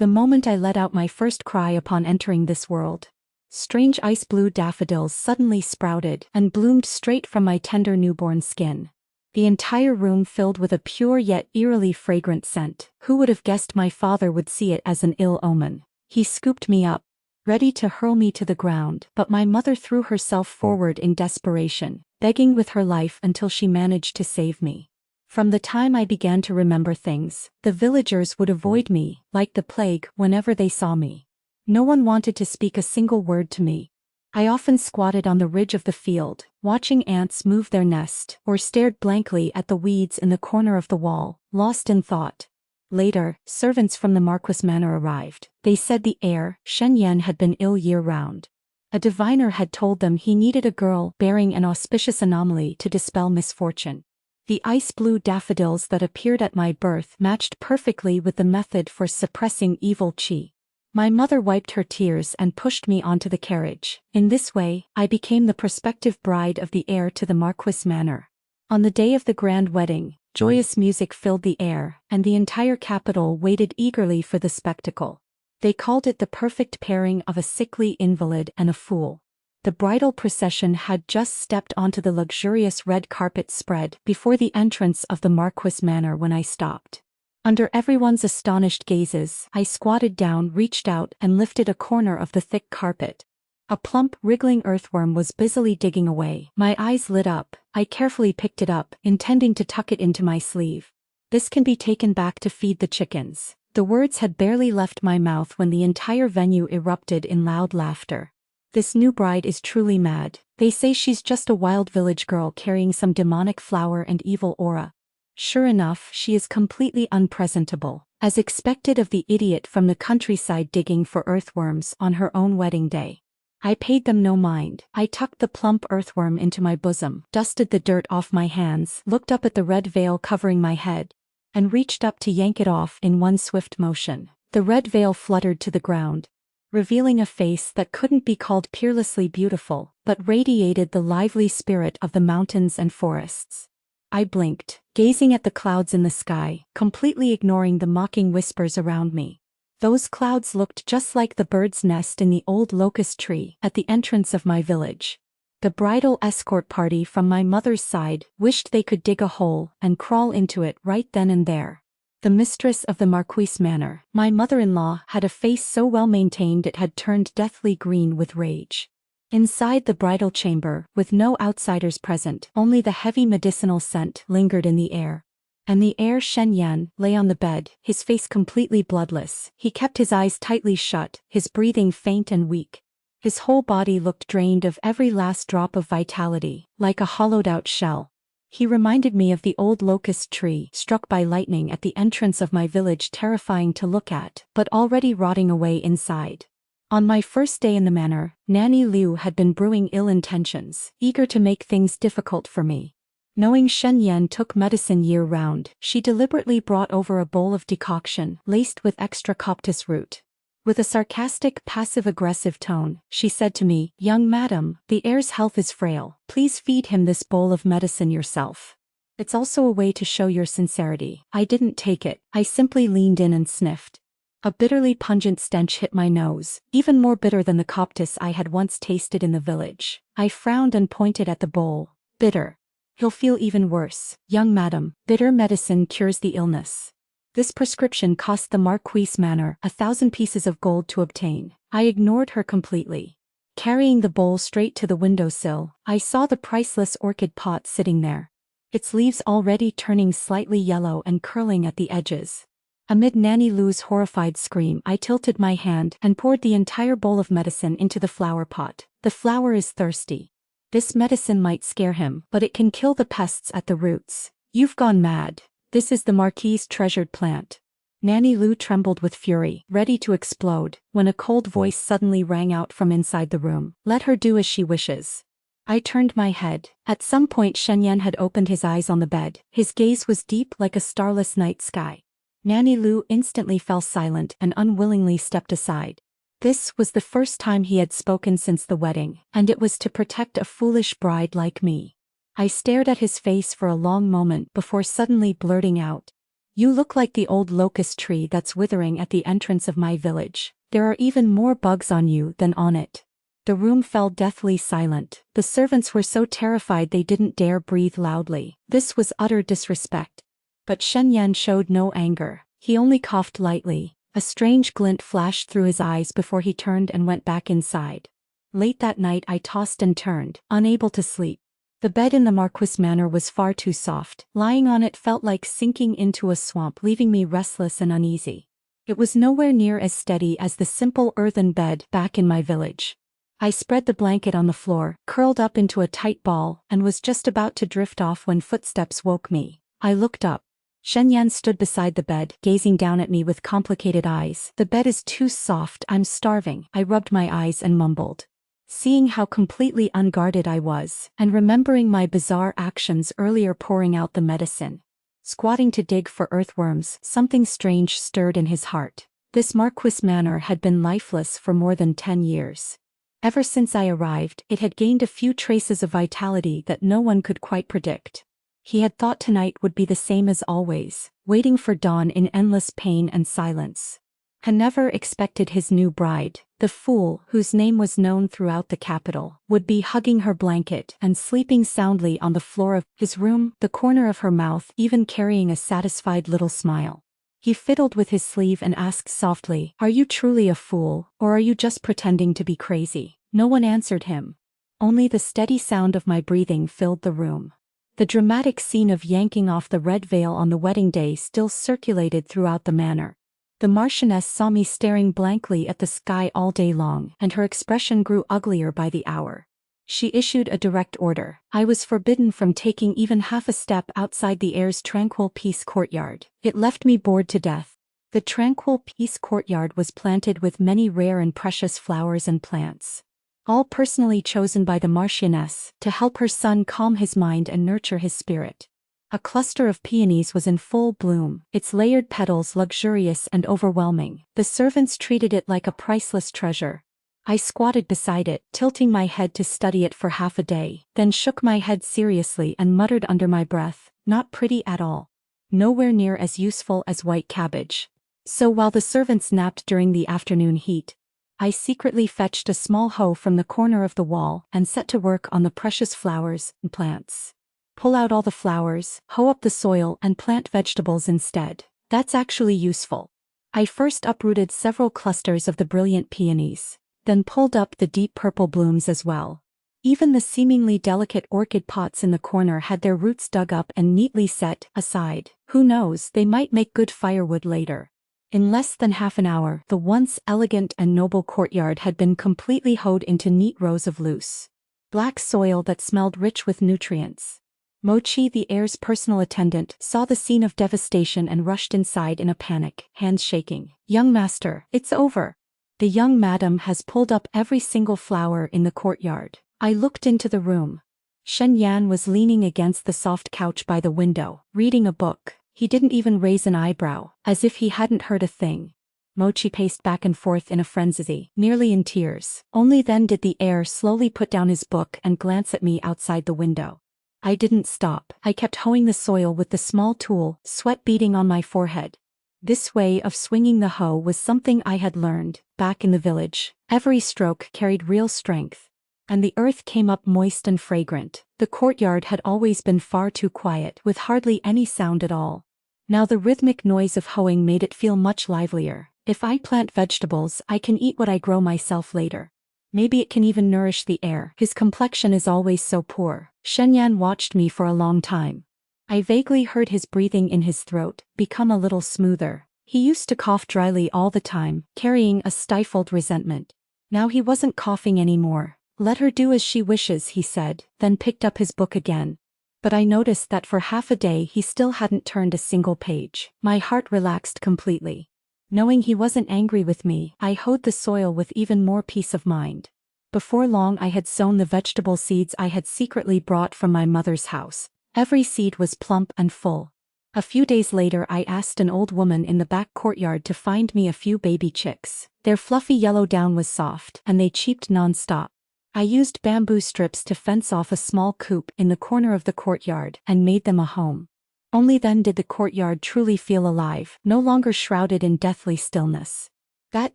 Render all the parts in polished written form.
the moment I let out my first cry upon entering this world. Strange ice blue daffodils suddenly sprouted and bloomed straight from my tender newborn skin. The entire room filled with a pure yet eerily fragrant scent. Who would have guessed my father would see it as an ill omen? He scooped me up, ready to hurl me to the ground, but my mother threw herself forward in desperation, begging with her life until she managed to save me. From the time I began to remember things, the villagers would avoid me, like the plague, whenever they saw me. No one wanted to speak a single word to me. I often squatted on the ridge of the field, watching ants move their nest, or stared blankly at the weeds in the corner of the wall, lost in thought. Later, servants from the Marquis Manor arrived. They said the heir, Shen had been ill year-round. A diviner had told them he needed a girl bearing an auspicious anomaly to dispel misfortune. The ice-blue daffodils that appeared at my birth matched perfectly with the method for suppressing evil chi. My mother wiped her tears and pushed me onto the carriage. In this way, I became the prospective bride of the heir to the Marquis Manor. On the day of the grand wedding, joyous music filled the air, and the entire capital waited eagerly for the spectacle. They called it the perfect pairing of a sickly invalid and a fool. The bridal procession had just stepped onto the luxurious red carpet spread before the entrance of the Marquis Manor when I stopped. Under everyone's astonished gazes, I squatted down, reached out, and lifted a corner of the thick carpet. A plump, wriggling earthworm was busily digging away. My eyes lit up. I carefully picked it up, intending to tuck it into my sleeve. "This can be taken back to feed the chickens." The words had barely left my mouth when the entire venue erupted in loud laughter. "This new bride is truly mad. They say she's just a wild village girl carrying some demonic flower and evil aura. Sure enough, she is completely unpresentable, as expected of the idiot from the countryside digging for earthworms on her own wedding day." I paid them no mind. I tucked the plump earthworm into my bosom, dusted the dirt off my hands, looked up at the red veil covering my head, and reached up to yank it off in one swift motion. The red veil fluttered to the ground, revealing a face that couldn't be called peerlessly beautiful, but radiated the lively spirit of the mountains and forests. I blinked, gazing at the clouds in the sky, completely ignoring the mocking whispers around me. Those clouds looked just like the bird's nest in the old locust tree at the entrance of my village. The bridal escort party from my mother's side wished they could dig a hole and crawl into it right then and there. The mistress of the Marquis Manor, my mother-in-law, had a face so well maintained it had turned deathly green with rage. Inside the bridal chamber, with no outsiders present, only the heavy medicinal scent lingered in the air. And the heir Shen lay on the bed, his face completely bloodless. He kept his eyes tightly shut, his breathing faint and weak. His whole body looked drained of every last drop of vitality, like a hollowed-out shell. He reminded me of the old locust tree struck by lightning at the entrance of my village, terrifying to look at, but already rotting away inside. On my first day in the manor, Nanny Liu had been brewing ill intentions, eager to make things difficult for me. Knowing Shen took medicine year-round, she deliberately brought over a bowl of decoction laced with extra coptis root. With a sarcastic, passive-aggressive tone, she said to me, "Young madam, the heir's health is frail. Please feed him this bowl of medicine yourself. It's also a way to show your sincerity." I didn't take it. I simply leaned in and sniffed. A bitterly pungent stench hit my nose, even more bitter than the coptis I had once tasted in the village. I frowned and pointed at the bowl. "Bitter. He'll feel even worse. Young madam, bitter medicine cures the illness. This prescription cost the Marquis Manor 1,000 pieces of gold to obtain." I ignored her completely. Carrying the bowl straight to the windowsill, I saw the priceless orchid pot sitting there, its leaves already turning slightly yellow and curling at the edges. Amid Nanny Lu's horrified scream, I tilted my hand and poured the entire bowl of medicine into the flower pot. "The flower is thirsty. This medicine might scare him, but it can kill the pests at the roots." "You've gone mad. This is the Marquis's treasured plant." Nanny Lu trembled with fury, ready to explode, when a cold voice suddenly rang out from inside the room. "Let her do as she wishes." I turned my head. At some point Shen had opened his eyes on the bed. His gaze was deep, like a starless night sky. Nanny Lu instantly fell silent and unwillingly stepped aside. This was the first time he had spoken since the wedding, and it was to protect a foolish bride like me. I stared at his face for a long moment before suddenly blurting out, You look like the old locust tree that's withering at the entrance of my village. There are even more bugs on you than on it." The room fell deathly silent. The servants were so terrified they didn't dare breathe loudly. This was utter disrespect. But Shen Yan showed no anger. He only coughed lightly. A strange glint flashed through his eyes before he turned and went back inside. Late that night I tossed and turned, unable to sleep. The bed in the Marquis Manor was far too soft. Lying on it felt like sinking into a swamp, leaving me restless and uneasy. It was nowhere near as steady as the simple earthen bed back in my village. I spread the blanket on the floor, curled up into a tight ball, and was just about to drift off when footsteps woke me. I looked up. Shen Yan stood beside the bed, gazing down at me with complicated eyes. "The bed is too soft, I'm starving." I rubbed my eyes and mumbled. Seeing how completely unguarded I was, and remembering my bizarre actions earlier pouring out the medicine, squatting to dig for earthworms, something strange stirred in his heart. This Marquis Manor had been lifeless for more than 10 years. Ever since I arrived, it had gained a few traces of vitality that no one could quite predict. He had thought tonight would be the same as always, waiting for dawn in endless pain and silence. He never expected his new bride, the fool whose name was known throughout the capital, would be hugging her blanket and sleeping soundly on the floor of his room, the corner of her mouth even carrying a satisfied little smile. He fiddled with his sleeve and asked softly, "Are you truly a fool, or are you just pretending to be crazy?" No one answered him. Only the steady sound of my breathing filled the room. The dramatic scene of yanking off the red veil on the wedding day still circulated throughout the manor. The Marchioness saw me staring blankly at the sky all day long, and her expression grew uglier by the hour. She issued a direct order. I was forbidden from taking even half a step outside the heir's tranquil peace courtyard. It left me bored to death. The tranquil peace courtyard was planted with many rare and precious flowers and plants, all personally chosen by the Marchioness to help her son calm his mind and nurture his spirit. A cluster of peonies was in full bloom, its layered petals luxurious and overwhelming. The servants treated it like a priceless treasure. I squatted beside it, tilting my head to study it for half a day, then shook my head seriously and muttered under my breath, "Not pretty at all. Nowhere near as useful as white cabbage." So while the servants napped during the afternoon heat, I secretly fetched a small hoe from the corner of the wall and set to work on the precious flowers and plants. Pull out all the flowers, hoe up the soil, and plant vegetables instead. That's actually useful. I first uprooted several clusters of the brilliant peonies, then pulled up the deep purple blooms as well. Even the seemingly delicate orchid pots in the corner had their roots dug up and neatly set aside. Who knows, they might make good firewood later. In less than half an hour, the once elegant and noble courtyard had been completely hoed into neat rows of loose, black soil that smelled rich with nutrients. Mochi, the heir's personal attendant, saw the scene of devastation and rushed inside in a panic, hands shaking. "Young master, it's over. The young madam has pulled up every single flower in the courtyard." I looked into the room. Shen Yan was leaning against the soft couch by the window, reading a book. He didn't even raise an eyebrow, as if he hadn't heard a thing. Mochi paced back and forth in a frenzy, nearly in tears. Only then did the heir slowly put down his book and glance at me outside the window. I didn't stop. I kept hoeing the soil with the small tool, sweat beading on my forehead. This way of swinging the hoe was something I had learned back in the village. Every stroke carried real strength, and the earth came up moist and fragrant. The courtyard had always been far too quiet, with hardly any sound at all. Now the rhythmic noise of hoeing made it feel much livelier. If I plant vegetables, I can eat what I grow myself later. Maybe it can even nourish the heir. His complexion is always so poor. Shen Yan watched me for a long time. I vaguely heard his breathing in his throat become a little smoother. He used to cough dryly all the time, carrying a stifled resentment. Now he wasn't coughing anymore. "Let her do as she wishes," he said, then picked up his book again. But I noticed that for half a day he still hadn't turned a single page. My heart relaxed completely. Knowing he wasn't angry with me, I hoed the soil with even more peace of mind. Before long I had sown the vegetable seeds I had secretly brought from my mother's house. Every seed was plump and full. A few days later I asked an old woman in the back courtyard to find me a few baby chicks. Their fluffy yellow down was soft, and they cheeped non-stop. I used bamboo strips to fence off a small coop in the corner of the courtyard and made them a home. Only then did the courtyard truly feel alive, no longer shrouded in deathly stillness. That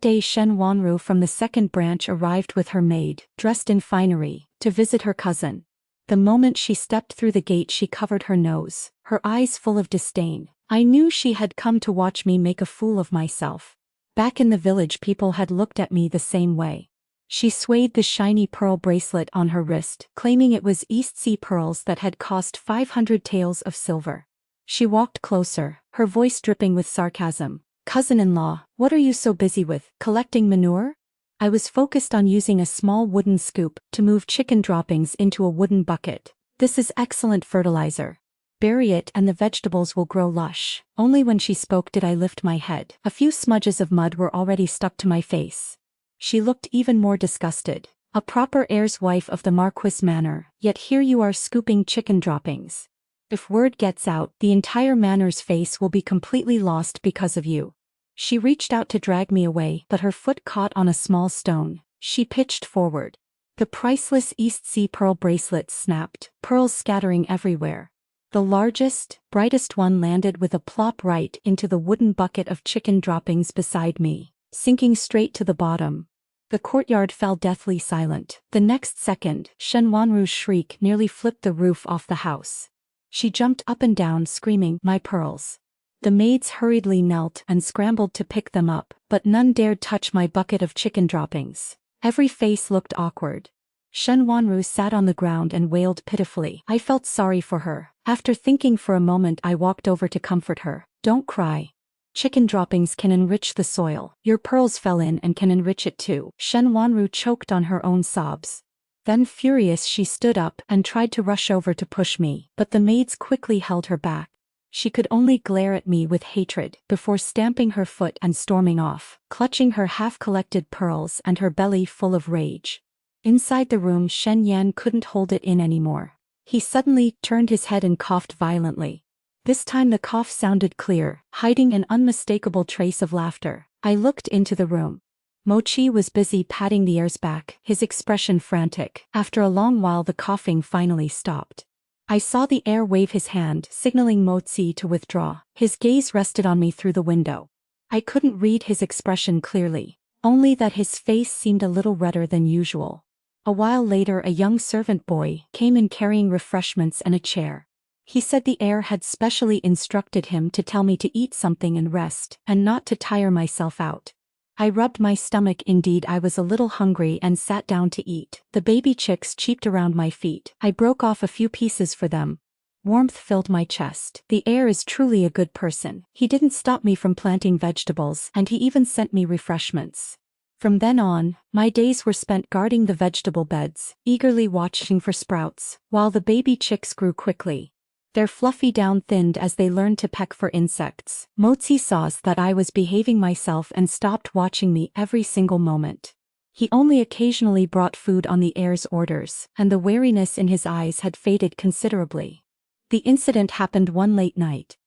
day Shen Wanru from the second branch arrived with her maid, dressed in finery, to visit her cousin. The moment she stepped through the gate she covered her nose, her eyes full of disdain. I knew she had come to watch me make a fool of myself. Back in the village people had looked at me the same way. She swayed the shiny pearl bracelet on her wrist, claiming it was East Sea pearls that had cost 500 taels of silver. She walked closer, her voice dripping with sarcasm. "Cousin-in-law, what are you so busy with, collecting manure?" I was focused on using a small wooden scoop to move chicken droppings into a wooden bucket. "This is excellent fertilizer. Bury it and the vegetables will grow lush." Only when she spoke did I lift my head. A few smudges of mud were already stuck to my face. She looked even more disgusted. "A proper heir's wife of the Marquis Manor, yet here you are scooping chicken droppings. If word gets out, the entire Manor's face will be completely lost because of you." She reached out to drag me away, but her foot caught on a small stone. She pitched forward. The priceless East Sea pearl bracelets snapped, pearls scattering everywhere. The largest, brightest one landed with a plop right into the wooden bucket of chicken droppings beside me, sinking straight to the bottom. The courtyard fell deathly silent. The next second, Shen Wanru's shriek nearly flipped the roof off the house. She jumped up and down screaming, "My pearls!" The maids hurriedly knelt and scrambled to pick them up, but none dared touch my bucket of chicken droppings. Every face looked awkward. Shen Wanru sat on the ground and wailed pitifully. I felt sorry for her. After thinking for a moment I walked over to comfort her. "Don't cry. Chicken droppings can enrich the soil. Your pearls fell in and can enrich it too." Shen Wanru choked on her own sobs. Then furious she stood up and tried to rush over to push me, but the maids quickly held her back. She could only glare at me with hatred, before stamping her foot and storming off, clutching her half-collected pearls and her belly full of rage. Inside the room Shen Yan couldn't hold it in anymore. He suddenly turned his head and coughed violently. This time the cough sounded clear, hiding an unmistakable trace of laughter. I looked into the room. Mochi was busy patting the heir's back, his expression frantic. After a long while the coughing finally stopped. I saw the heir wave his hand, signaling Mochi to withdraw. His gaze rested on me through the window. I couldn't read his expression clearly, only that his face seemed a little redder than usual. A while later a young servant boy came in carrying refreshments and a chair. He said the heir had specially instructed him to tell me to eat something and rest, and not to tire myself out. I rubbed my stomach. Indeed, I was a little hungry and sat down to eat. The baby chicks cheeped around my feet. I broke off a few pieces for them. Warmth filled my chest. The heir is truly a good person. He didn't stop me from planting vegetables, and he even sent me refreshments. From then on, my days were spent guarding the vegetable beds, eagerly watching for sprouts, while the baby chicks grew quickly. Their fluffy down thinned as they learned to peck for insects. Mochi saw that I was behaving myself and stopped watching me every single moment. He only occasionally brought food on the heir's orders, and the wariness in his eyes had faded considerably. The incident happened one late night.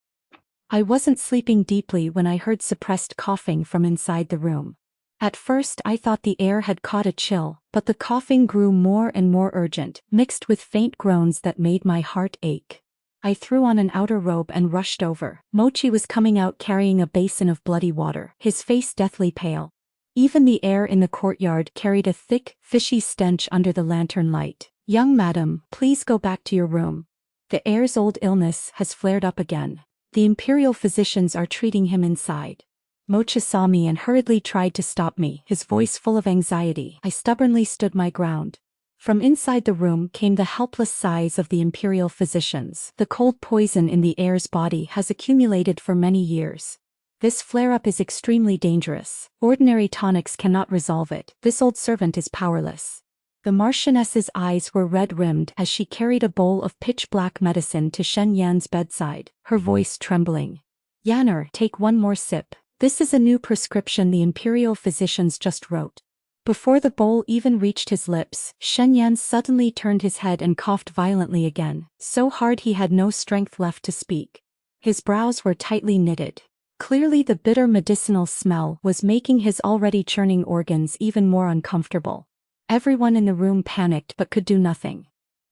I wasn't sleeping deeply when I heard suppressed coughing from inside the room. At first I thought the heir had caught a chill, but the coughing grew more and more urgent, mixed with faint groans that made my heart ache. I threw on an outer robe and rushed over. Mochi was coming out carrying a basin of bloody water, his face deathly pale. Even the air in the courtyard carried a thick, fishy stench under the lantern light. "Young madam, please go back to your room. The heir's old illness has flared up again. The imperial physicians are treating him inside." Mochi saw me and hurriedly tried to stop me, his voice full of anxiety. I stubbornly stood my ground. From inside the room came the helpless sighs of the imperial physicians. "The cold poison in the heir's body has accumulated for many years. This flare-up is extremely dangerous. Ordinary tonics cannot resolve it. This old servant is powerless." The Marchioness's eyes were red-rimmed as she carried a bowl of pitch-black medicine to Shen Yan's bedside, her voice trembling. "Yanner, take one more sip. This is a new prescription the imperial physicians just wrote." Before the bowl even reached his lips, Shen Yan suddenly turned his head and coughed violently again, so hard he had no strength left to speak. His brows were tightly knitted. Clearly the bitter medicinal smell was making his already churning organs even more uncomfortable. Everyone in the room panicked but could do nothing.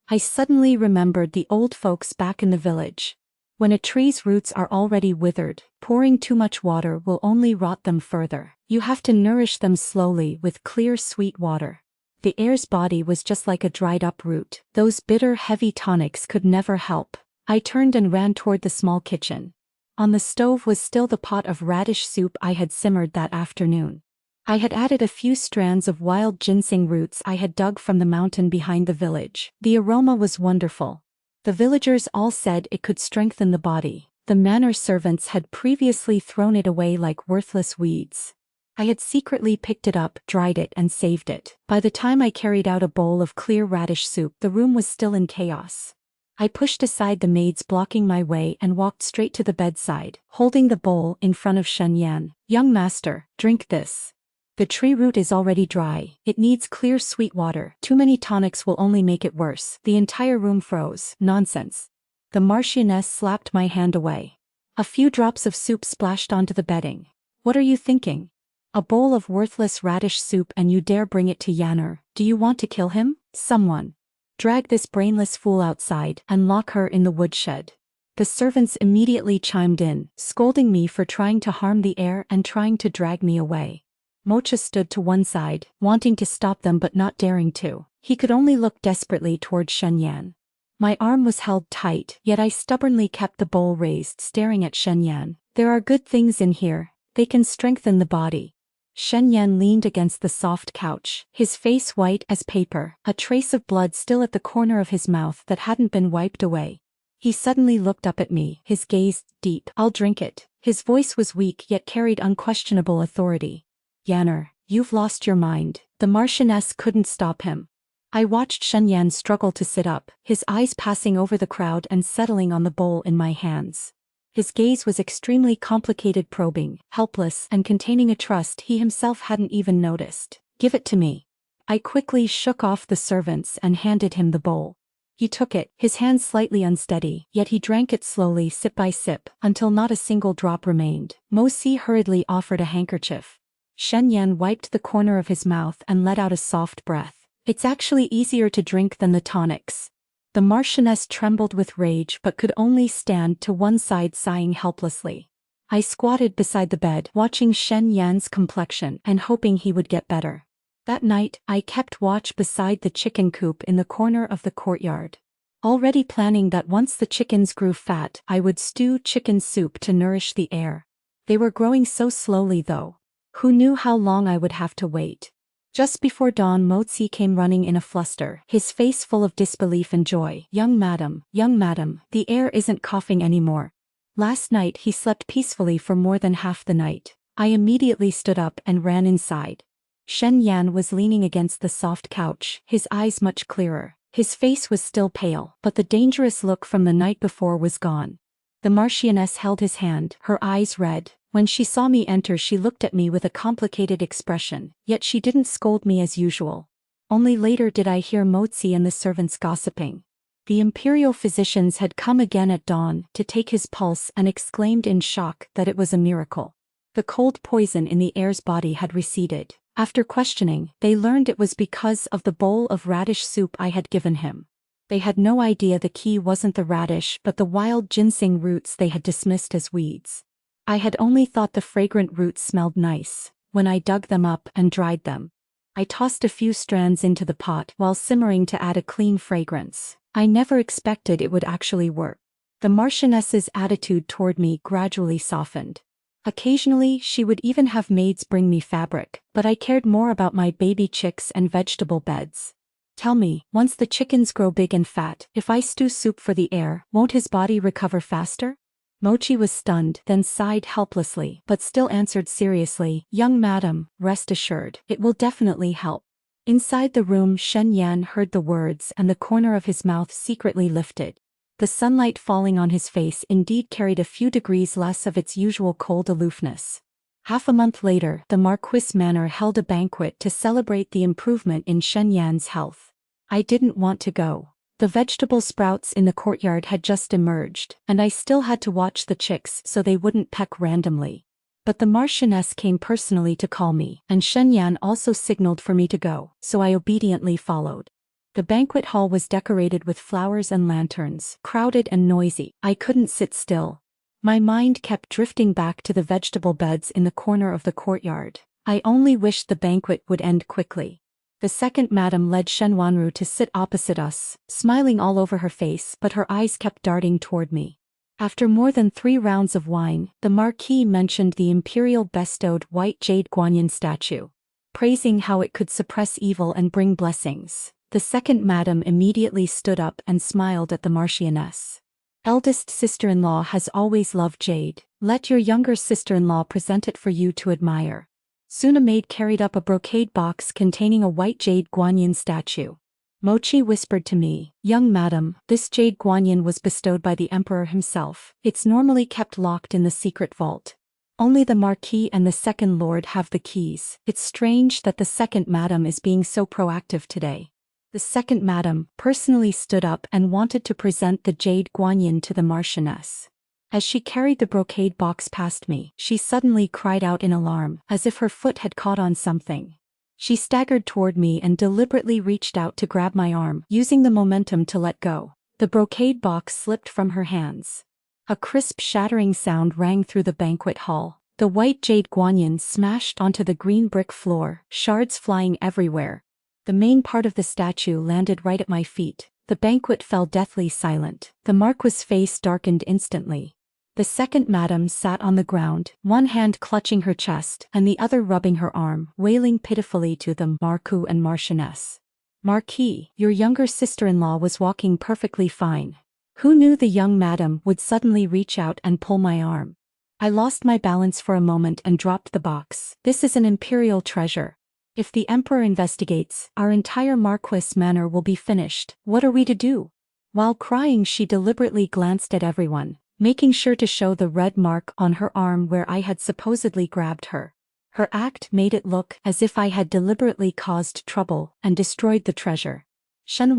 I suddenly remembered the old folks back in the village. When a tree's roots are already withered, pouring too much water will only rot them further. You have to nourish them slowly with clear, sweet water. The heir's body was just like a dried-up root. Those bitter, heavy tonics could never help. I turned and ran toward the small kitchen. On the stove was still the pot of radish soup I had simmered that afternoon. I had added a few strands of wild ginseng roots I had dug from the mountain behind the village. The aroma was wonderful. The villagers all said it could strengthen the body. The manor servants had previously thrown it away like worthless weeds. I had secretly picked it up, dried it, and saved it. By the time I carried out a bowl of clear radish soup, the room was still in chaos. I pushed aside the maids blocking my way and walked straight to the bedside, holding the bowl in front of Shen. "Young master, drink this. The tree root is already dry. It needs clear sweet water. Too many tonics will only make it worse." The entire room froze. "Nonsense." The Marchioness slapped my hand away. A few drops of soup splashed onto the bedding. "What are you thinking? A bowl of worthless radish soup and you dare bring it to Manor? Do you want to kill him? Someone drag this brainless fool outside and lock her in the woodshed." The servants immediately chimed in, scolding me for trying to harm the heir and trying to drag me away. Mocha stood to one side, wanting to stop them but not daring to. He could only look desperately toward Shen. My arm was held tight, yet I stubbornly kept the bowl raised, staring at Shen. "There are good things in here. They can strengthen the body." Shen leaned against the soft couch, his face white as paper, a trace of blood still at the corner of his mouth that hadn't been wiped away. He suddenly looked up at me, his gaze deep. "I'll drink it." His voice was weak yet carried unquestionable authority. "Manor, you've lost your mind." The Marchioness couldn't stop him. I watched Shen struggle to sit up, his eyes passing over the crowd and settling on the bowl in my hands. His gaze was extremely complicated, probing, helpless, and containing a trust he himself hadn't even noticed. "Give it to me." I quickly shook off the servants and handed him the bowl. He took it, his hand slightly unsteady, yet he drank it slowly, sip by sip, until not a single drop remained. Mosi hurriedly offered a handkerchief. Shen wiped the corner of his mouth and let out a soft breath. "It's actually easier to drink than the tonics." The Marchioness trembled with rage but could only stand to one side, sighing helplessly. I squatted beside the bed, watching Shen complexion and hoping he would get better. That night, I kept watch beside the chicken coop in the corner of the courtyard, already planning that once the chickens grew fat, I would stew chicken soup to nourish the heir. They were growing so slowly though. Who knew how long I would have to wait? Just before dawn, Mozi came running in a fluster, his face full of disbelief and joy. Young madam, the heir isn't coughing anymore. Last night he slept peacefully for more than half the night." I immediately stood up and ran inside. Shen was leaning against the soft couch, his eyes much clearer. His face was still pale, but the dangerous look from the night before was gone. The Marchioness held his hand, her eyes red. When she saw me enter, she looked at me with a complicated expression, yet she didn't scold me as usual. Only later did I hear Mozi and the servants gossiping. The imperial physicians had come again at dawn to take his pulse and exclaimed in shock that it was a miracle. The cold poison in the heir's body had receded. After questioning, they learned it was because of the bowl of radish soup I had given him. They had no idea the key wasn't the radish but the wild ginseng roots they had dismissed as weeds. I had only thought the fragrant roots smelled nice. When I dug them up and dried them, I tossed a few strands into the pot while simmering to add a clean fragrance. I never expected it would actually work. The Marchioness's attitude toward me gradually softened. Occasionally she would even have maids bring me fabric, but I cared more about my baby chicks and vegetable beds. "Tell me, once the chickens grow big and fat, if I stew soup for the heir, won't his body recover faster?" Mochi was stunned, then sighed helplessly, but still answered seriously, "Young madam, rest assured, it will definitely help." Inside the room, Shen heard the words and the corner of his mouth secretly lifted. The sunlight falling on his face indeed carried a few degrees less of its usual cold aloofness. Half a month later, the Marquis Manor held a banquet to celebrate the improvement in Shen health. I didn't want to go. The vegetable sprouts in the courtyard had just emerged, and I still had to watch the chicks so they wouldn't peck randomly. But the Marchioness came personally to call me, and Shen also signaled for me to go, so I obediently followed. The banquet hall was decorated with flowers and lanterns, crowded and noisy. I couldn't sit still. My mind kept drifting back to the vegetable beds in the corner of the courtyard. I only wished the banquet would end quickly. The second madam led Shen to sit opposite us, smiling all over her face, but her eyes kept darting toward me. After more than 3 rounds of wine, the Marquis mentioned the imperial bestowed white jade guanyin statue, praising how it could suppress evil and bring blessings. The second madam immediately stood up and smiled at the Marchioness. Eldest sister-in-law has always loved jade. Let your younger sister-in-law present it for you to admire. Soon a maid carried up a brocade box containing a white jade guanyin statue. Mochi whispered to me, "Young madam, this jade guanyin was bestowed by the emperor himself. It's normally kept locked in the secret vault. Only the Marquis and the second lord have the keys. It's strange that the second madam is being so proactive today." The second madam personally stood up and wanted to present the jade guanyin to the Marchioness. As she carried the brocade box past me, she suddenly cried out in alarm, as if her foot had caught on something. She staggered toward me and deliberately reached out to grab my arm, using the momentum to let go. The brocade box slipped from her hands. A crisp shattering sound rang through the banquet hall. The white jade guanyin smashed onto the green brick floor, shards flying everywhere. The main part of the statue landed right at my feet. The banquet fell deathly silent. The Marquis' face darkened instantly. The second madam sat on the ground, one hand clutching her chest and the other rubbing her arm, wailing pitifully to the Marquis and Marchioness. "Marquis, your younger sister-in-law was walking perfectly fine. Who knew the young madam would suddenly reach out and pull my arm?" I lost my balance for a moment and dropped the box. "This is an imperial treasure. If the emperor investigates, our entire Marquis manor will be finished. What are we to do?" While crying, she deliberately glanced at everyone, making sure to show the red mark on her arm where I had supposedly grabbed her. Her act made it look as if I had deliberately caused trouble and destroyed the treasure. Shen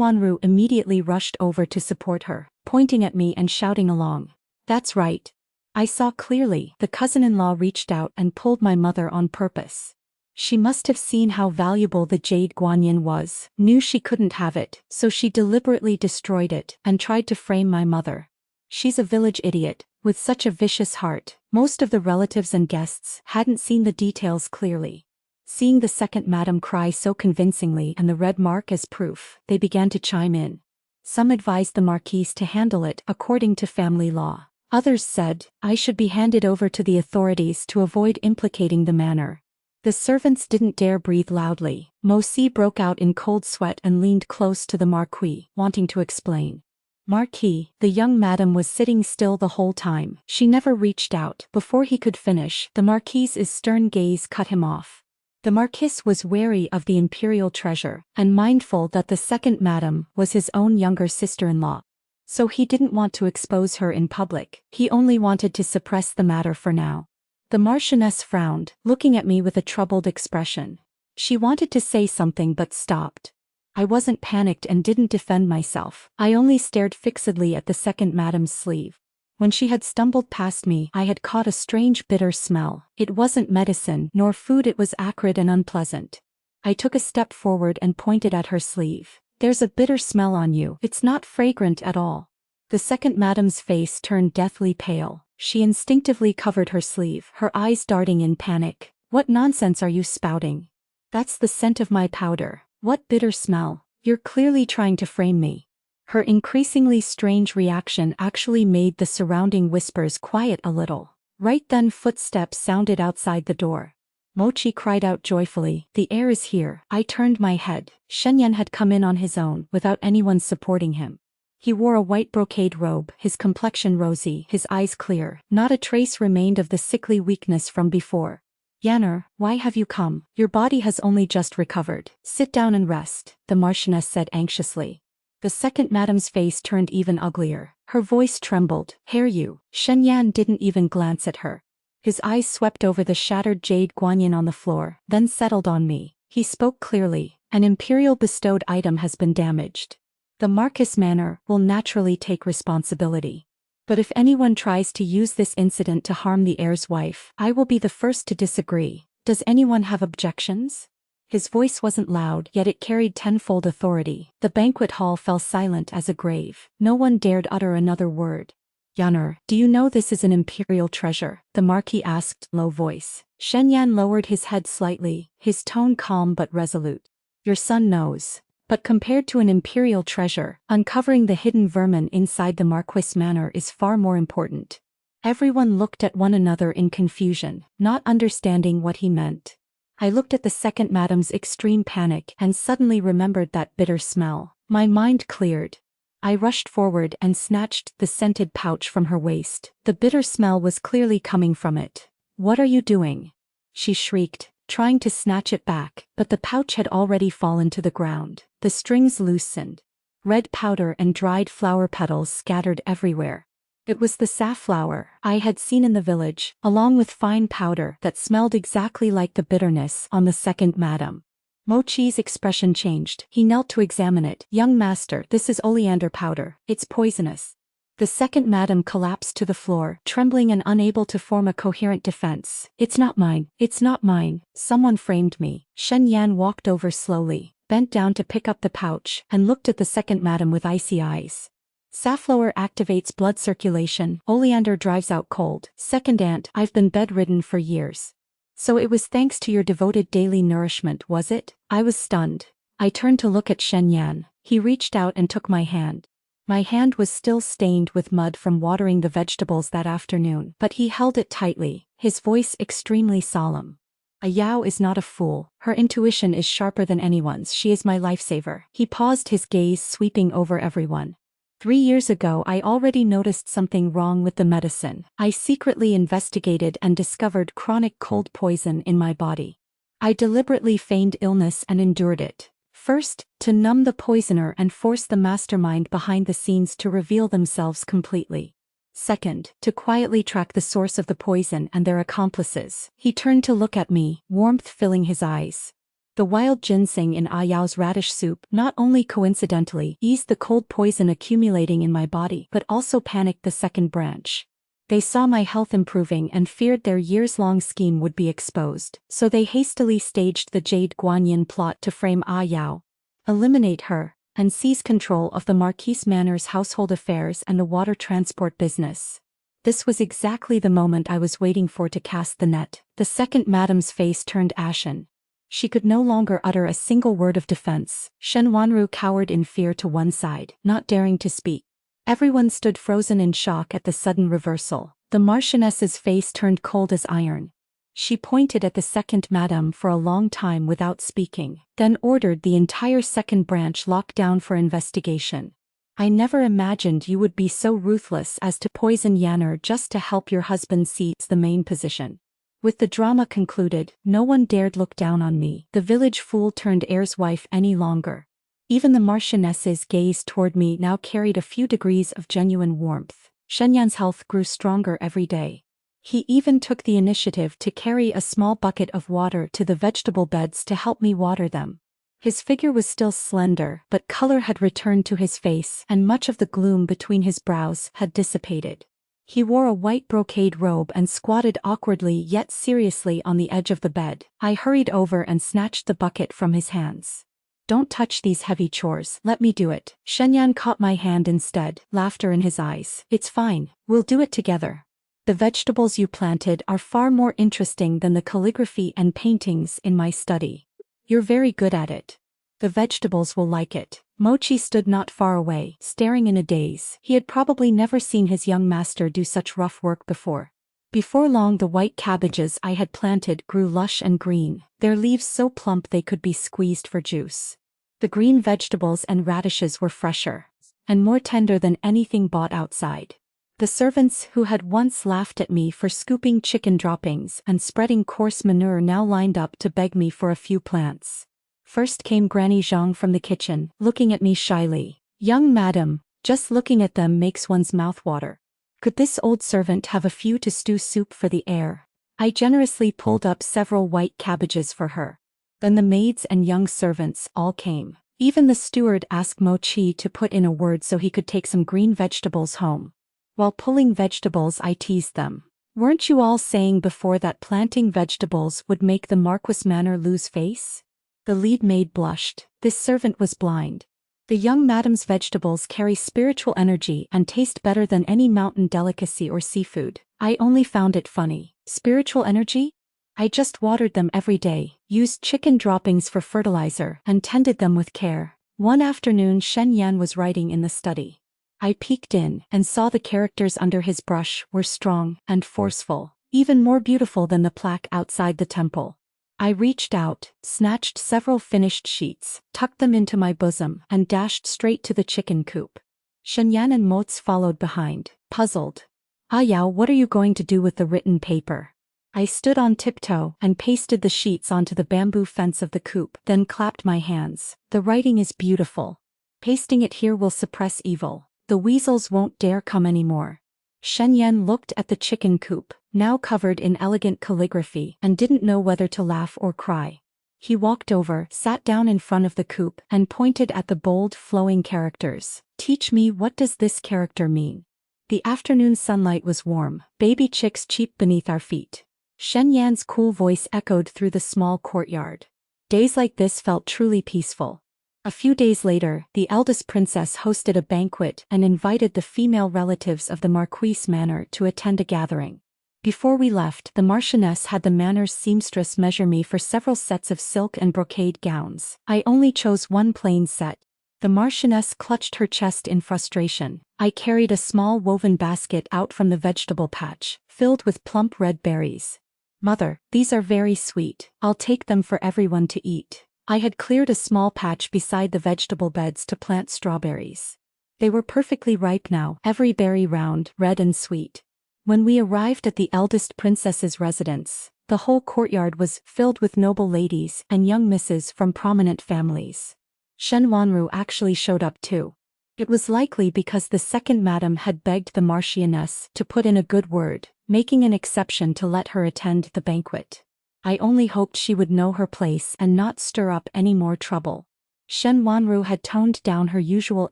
immediately rushed over to support her, pointing at me and shouting along, "That's right. I saw clearly." The cousin-in-law reached out and pulled my mother on purpose. She must have seen how valuable the jade guanyin was, knew she couldn't have it, so she deliberately destroyed it and tried to frame my mother. She's a village idiot, with such a vicious heart. Most of the relatives and guests hadn't seen the details clearly. Seeing the second madam cry so convincingly and the red mark as proof, they began to chime in. Some advised the Marquise to handle it according to family law. Others said I should be handed over to the authorities to avoid implicating the manor. The servants didn't dare breathe loudly. Mosi broke out in cold sweat and leaned close to the Marquis, wanting to explain. "Marquis, the young madam was sitting still the whole time. She never reached out." Before he could finish, the Marquis's stern gaze cut him off. The Marquis was wary of the imperial treasure, and mindful that the second madam was his own younger sister-in-law. So he didn't want to expose her in public. He only wanted to suppress the matter for now. The Marchioness frowned, looking at me with a troubled expression. She wanted to say something but stopped. I wasn't panicked and didn't defend myself. I only stared fixedly at the second madam's sleeve. When she had stumbled past me, I had caught a strange bitter smell. It wasn't medicine nor food, it was acrid and unpleasant. I took a step forward and pointed at her sleeve. "There's a bitter smell on you. It's not fragrant at all." The second madam's face turned deathly pale. She instinctively covered her sleeve, her eyes darting in panic. "What nonsense are you spouting? That's the scent of my powder. What bitter smell? You're clearly trying to frame me." Her increasingly strange reaction actually made the surrounding whispers quiet a little. Right then footsteps sounded outside the door. Mochi cried out joyfully, "The heir is here." I turned my head. Shen had come in on his own, without anyone supporting him. He wore a white brocade robe, his complexion rosy, his eyes clear. Not a trace remained of the sickly weakness from before. "Yanner, why have you come? Your body has only just recovered. Sit down and rest," the Marchioness said anxiously. The second madam's face turned even uglier. Her voice trembled. "Heir you." Shen didn't even glance at her. His eyes swept over the shattered jade guanyin on the floor, then settled on me. He spoke clearly. "An imperial bestowed item has been damaged. The Marquis Manor will naturally take responsibility. But if anyone tries to use this incident to harm the heir's wife, I will be the first to disagree. Does anyone have objections?" His voice wasn't loud, yet it carried tenfold authority. The banquet hall fell silent as a grave. No one dared utter another word. Yanner, do you know this is an imperial treasure? The Marquis asked, low voice. Shen Yan lowered his head slightly, his tone calm but resolute. Your son knows. But compared to an imperial treasure, uncovering the hidden vermin inside the Marquis Manor is far more important. Everyone looked at one another in confusion, not understanding what he meant. I looked at the second madam's extreme panic and suddenly remembered that bitter smell. My mind cleared. I rushed forward and snatched the scented pouch from her waist. The bitter smell was clearly coming from it. What are you doing? She shrieked, trying to snatch it back, but the pouch had already fallen to the ground. The strings loosened. Red powder and dried flower petals scattered everywhere. It was the safflower I had seen in the village, along with fine powder that smelled exactly like the bitterness on the second madam. Mochi's expression changed. He knelt to examine it. Young master, this is oleander powder. It's poisonous. The second madam collapsed to the floor, trembling and unable to form a coherent defense. It's not mine. It's not mine. Someone framed me. Shen Yan walked over slowly, bent down to pick up the pouch, and looked at the second madam with icy eyes. Safflower activates blood circulation. Oleander drives out cold. Second aunt, I've been bedridden for years. So it was thanks to your devoted daily nourishment, was it? I was stunned. I turned to look at Shen Yan. He reached out and took my hand. My hand was still stained with mud from watering the vegetables that afternoon, but he held it tightly, his voice extremely solemn. A Yao is not a fool. Her intuition is sharper than anyone's. She is my lifesaver. He paused, his gaze sweeping over everyone. 3 years ago I already noticed something wrong with the medicine. I secretly investigated and discovered chronic cold poison in my body. I deliberately feigned illness and endured it. First, to numb the poisoner and force the mastermind behind the scenes to reveal themselves completely. Second, to quietly track the source of the poison and their accomplices. He turned to look at me, warmth filling his eyes. The wild ginseng in Ayao's radish soup not only coincidentally eased the cold poison accumulating in my body but also panicked the second branch. They saw my health improving and feared their years-long scheme would be exposed, so they hastily staged the Jade Guanyin plot to frame Ayao, eliminate her, and seize control of the Marquis Manor's household affairs and the water transport business. This was exactly the moment I was waiting for to cast the net. The second madam's face turned ashen. She could no longer utter a single word of defense. Shen Wanru cowered in fear to one side, not daring to speak. Everyone stood frozen in shock at the sudden reversal. The Marchioness's face turned cold as iron. She pointed at the second madam for a long time without speaking, then ordered the entire second branch locked down for investigation. I never imagined you would be so ruthless as to poison Yanner just to help your husband seize the main position. With the drama concluded, no one dared look down on me, the village fool turned heir's wife, any longer. Even the Marchioness's gaze toward me now carried a few degrees of genuine warmth. Shen Yan's health grew stronger every day. He even took the initiative to carry a small bucket of water to the vegetable beds to help me water them. His figure was still slender, but color had returned to his face and much of the gloom between his brows had dissipated. He wore a white brocade robe and squatted awkwardly yet seriously on the edge of the bed. I hurried over and snatched the bucket from his hands. Don't touch these heavy chores, let me do it. Shen Yan caught my hand instead, laughter in his eyes. It's fine, we'll do it together. The vegetables you planted are far more interesting than the calligraphy and paintings in my study. You're very good at it. The vegetables will like it. Mochi stood not far away, staring in a daze. He had probably never seen his young master do such rough work before. Before long the white cabbages I had planted grew lush and green, their leaves so plump they could be squeezed for juice. The green vegetables and radishes were fresher, and more tender than anything bought outside. The servants who had once laughed at me for scooping chicken droppings and spreading coarse manure now lined up to beg me for a few plants. First came Granny Zhang from the kitchen, looking at me shyly. Young madam, just looking at them makes one's mouth water. Could this old servant have a few to stew soup for the heir? I generously pulled up several white cabbages for her. Then the maids and young servants all came. Even the steward asked Mochi to put in a word so he could take some green vegetables home. While pulling vegetables I teased them. Weren't you all saying before that planting vegetables would make the Marquis Manor lose face? The lead maid blushed. This servant was blind. The young madam's vegetables carry spiritual energy and taste better than any mountain delicacy or seafood. I only found it funny. Spiritual energy? I just watered them every day, used chicken droppings for fertilizer, and tended them with care. One afternoon Shen Yan was writing in the study. I peeked in and saw the characters under his brush were strong and forceful, even more beautiful than the plaque outside the temple. I reached out, snatched several finished sheets, tucked them into my bosom, and dashed straight to the chicken coop. Shen Yan and Mozi followed behind, puzzled. Ah Yao, what are you going to do with the written paper? I stood on tiptoe and pasted the sheets onto the bamboo fence of the coop, then clapped my hands. The writing is beautiful. Pasting it here will suppress evil. The weasels won't dare come anymore. Shen Yan looked at the chicken coop, now covered in elegant calligraphy, and didn't know whether to laugh or cry. He walked over, sat down in front of the coop, and pointed at the bold, flowing characters. Teach me, what does this character mean? The afternoon sunlight was warm, baby chicks cheeped beneath our feet. Shen Yan's cool voice echoed through the small courtyard. Days like this felt truly peaceful. A few days later, the eldest princess hosted a banquet and invited the female relatives of the Marquise Manor to attend a gathering. Before we left, the Marchioness had the Manor's seamstress measure me for several sets of silk and brocade gowns. I only chose one plain set. The Marchioness clutched her chest in frustration. I carried a small woven basket out from the vegetable patch, filled with plump red berries. Mother, these are very sweet. I'll take them for everyone to eat. I had cleared a small patch beside the vegetable beds to plant strawberries. They were perfectly ripe now, every berry round, red and sweet. When we arrived at the eldest princess's residence, the whole courtyard was filled with noble ladies and young misses from prominent families. Shen Wanru actually showed up too. It was likely because the second madam had begged the Marchioness to put in a good word, making an exception to let her attend the banquet. I only hoped she would know her place and not stir up any more trouble. Shen Wanru had toned down her usual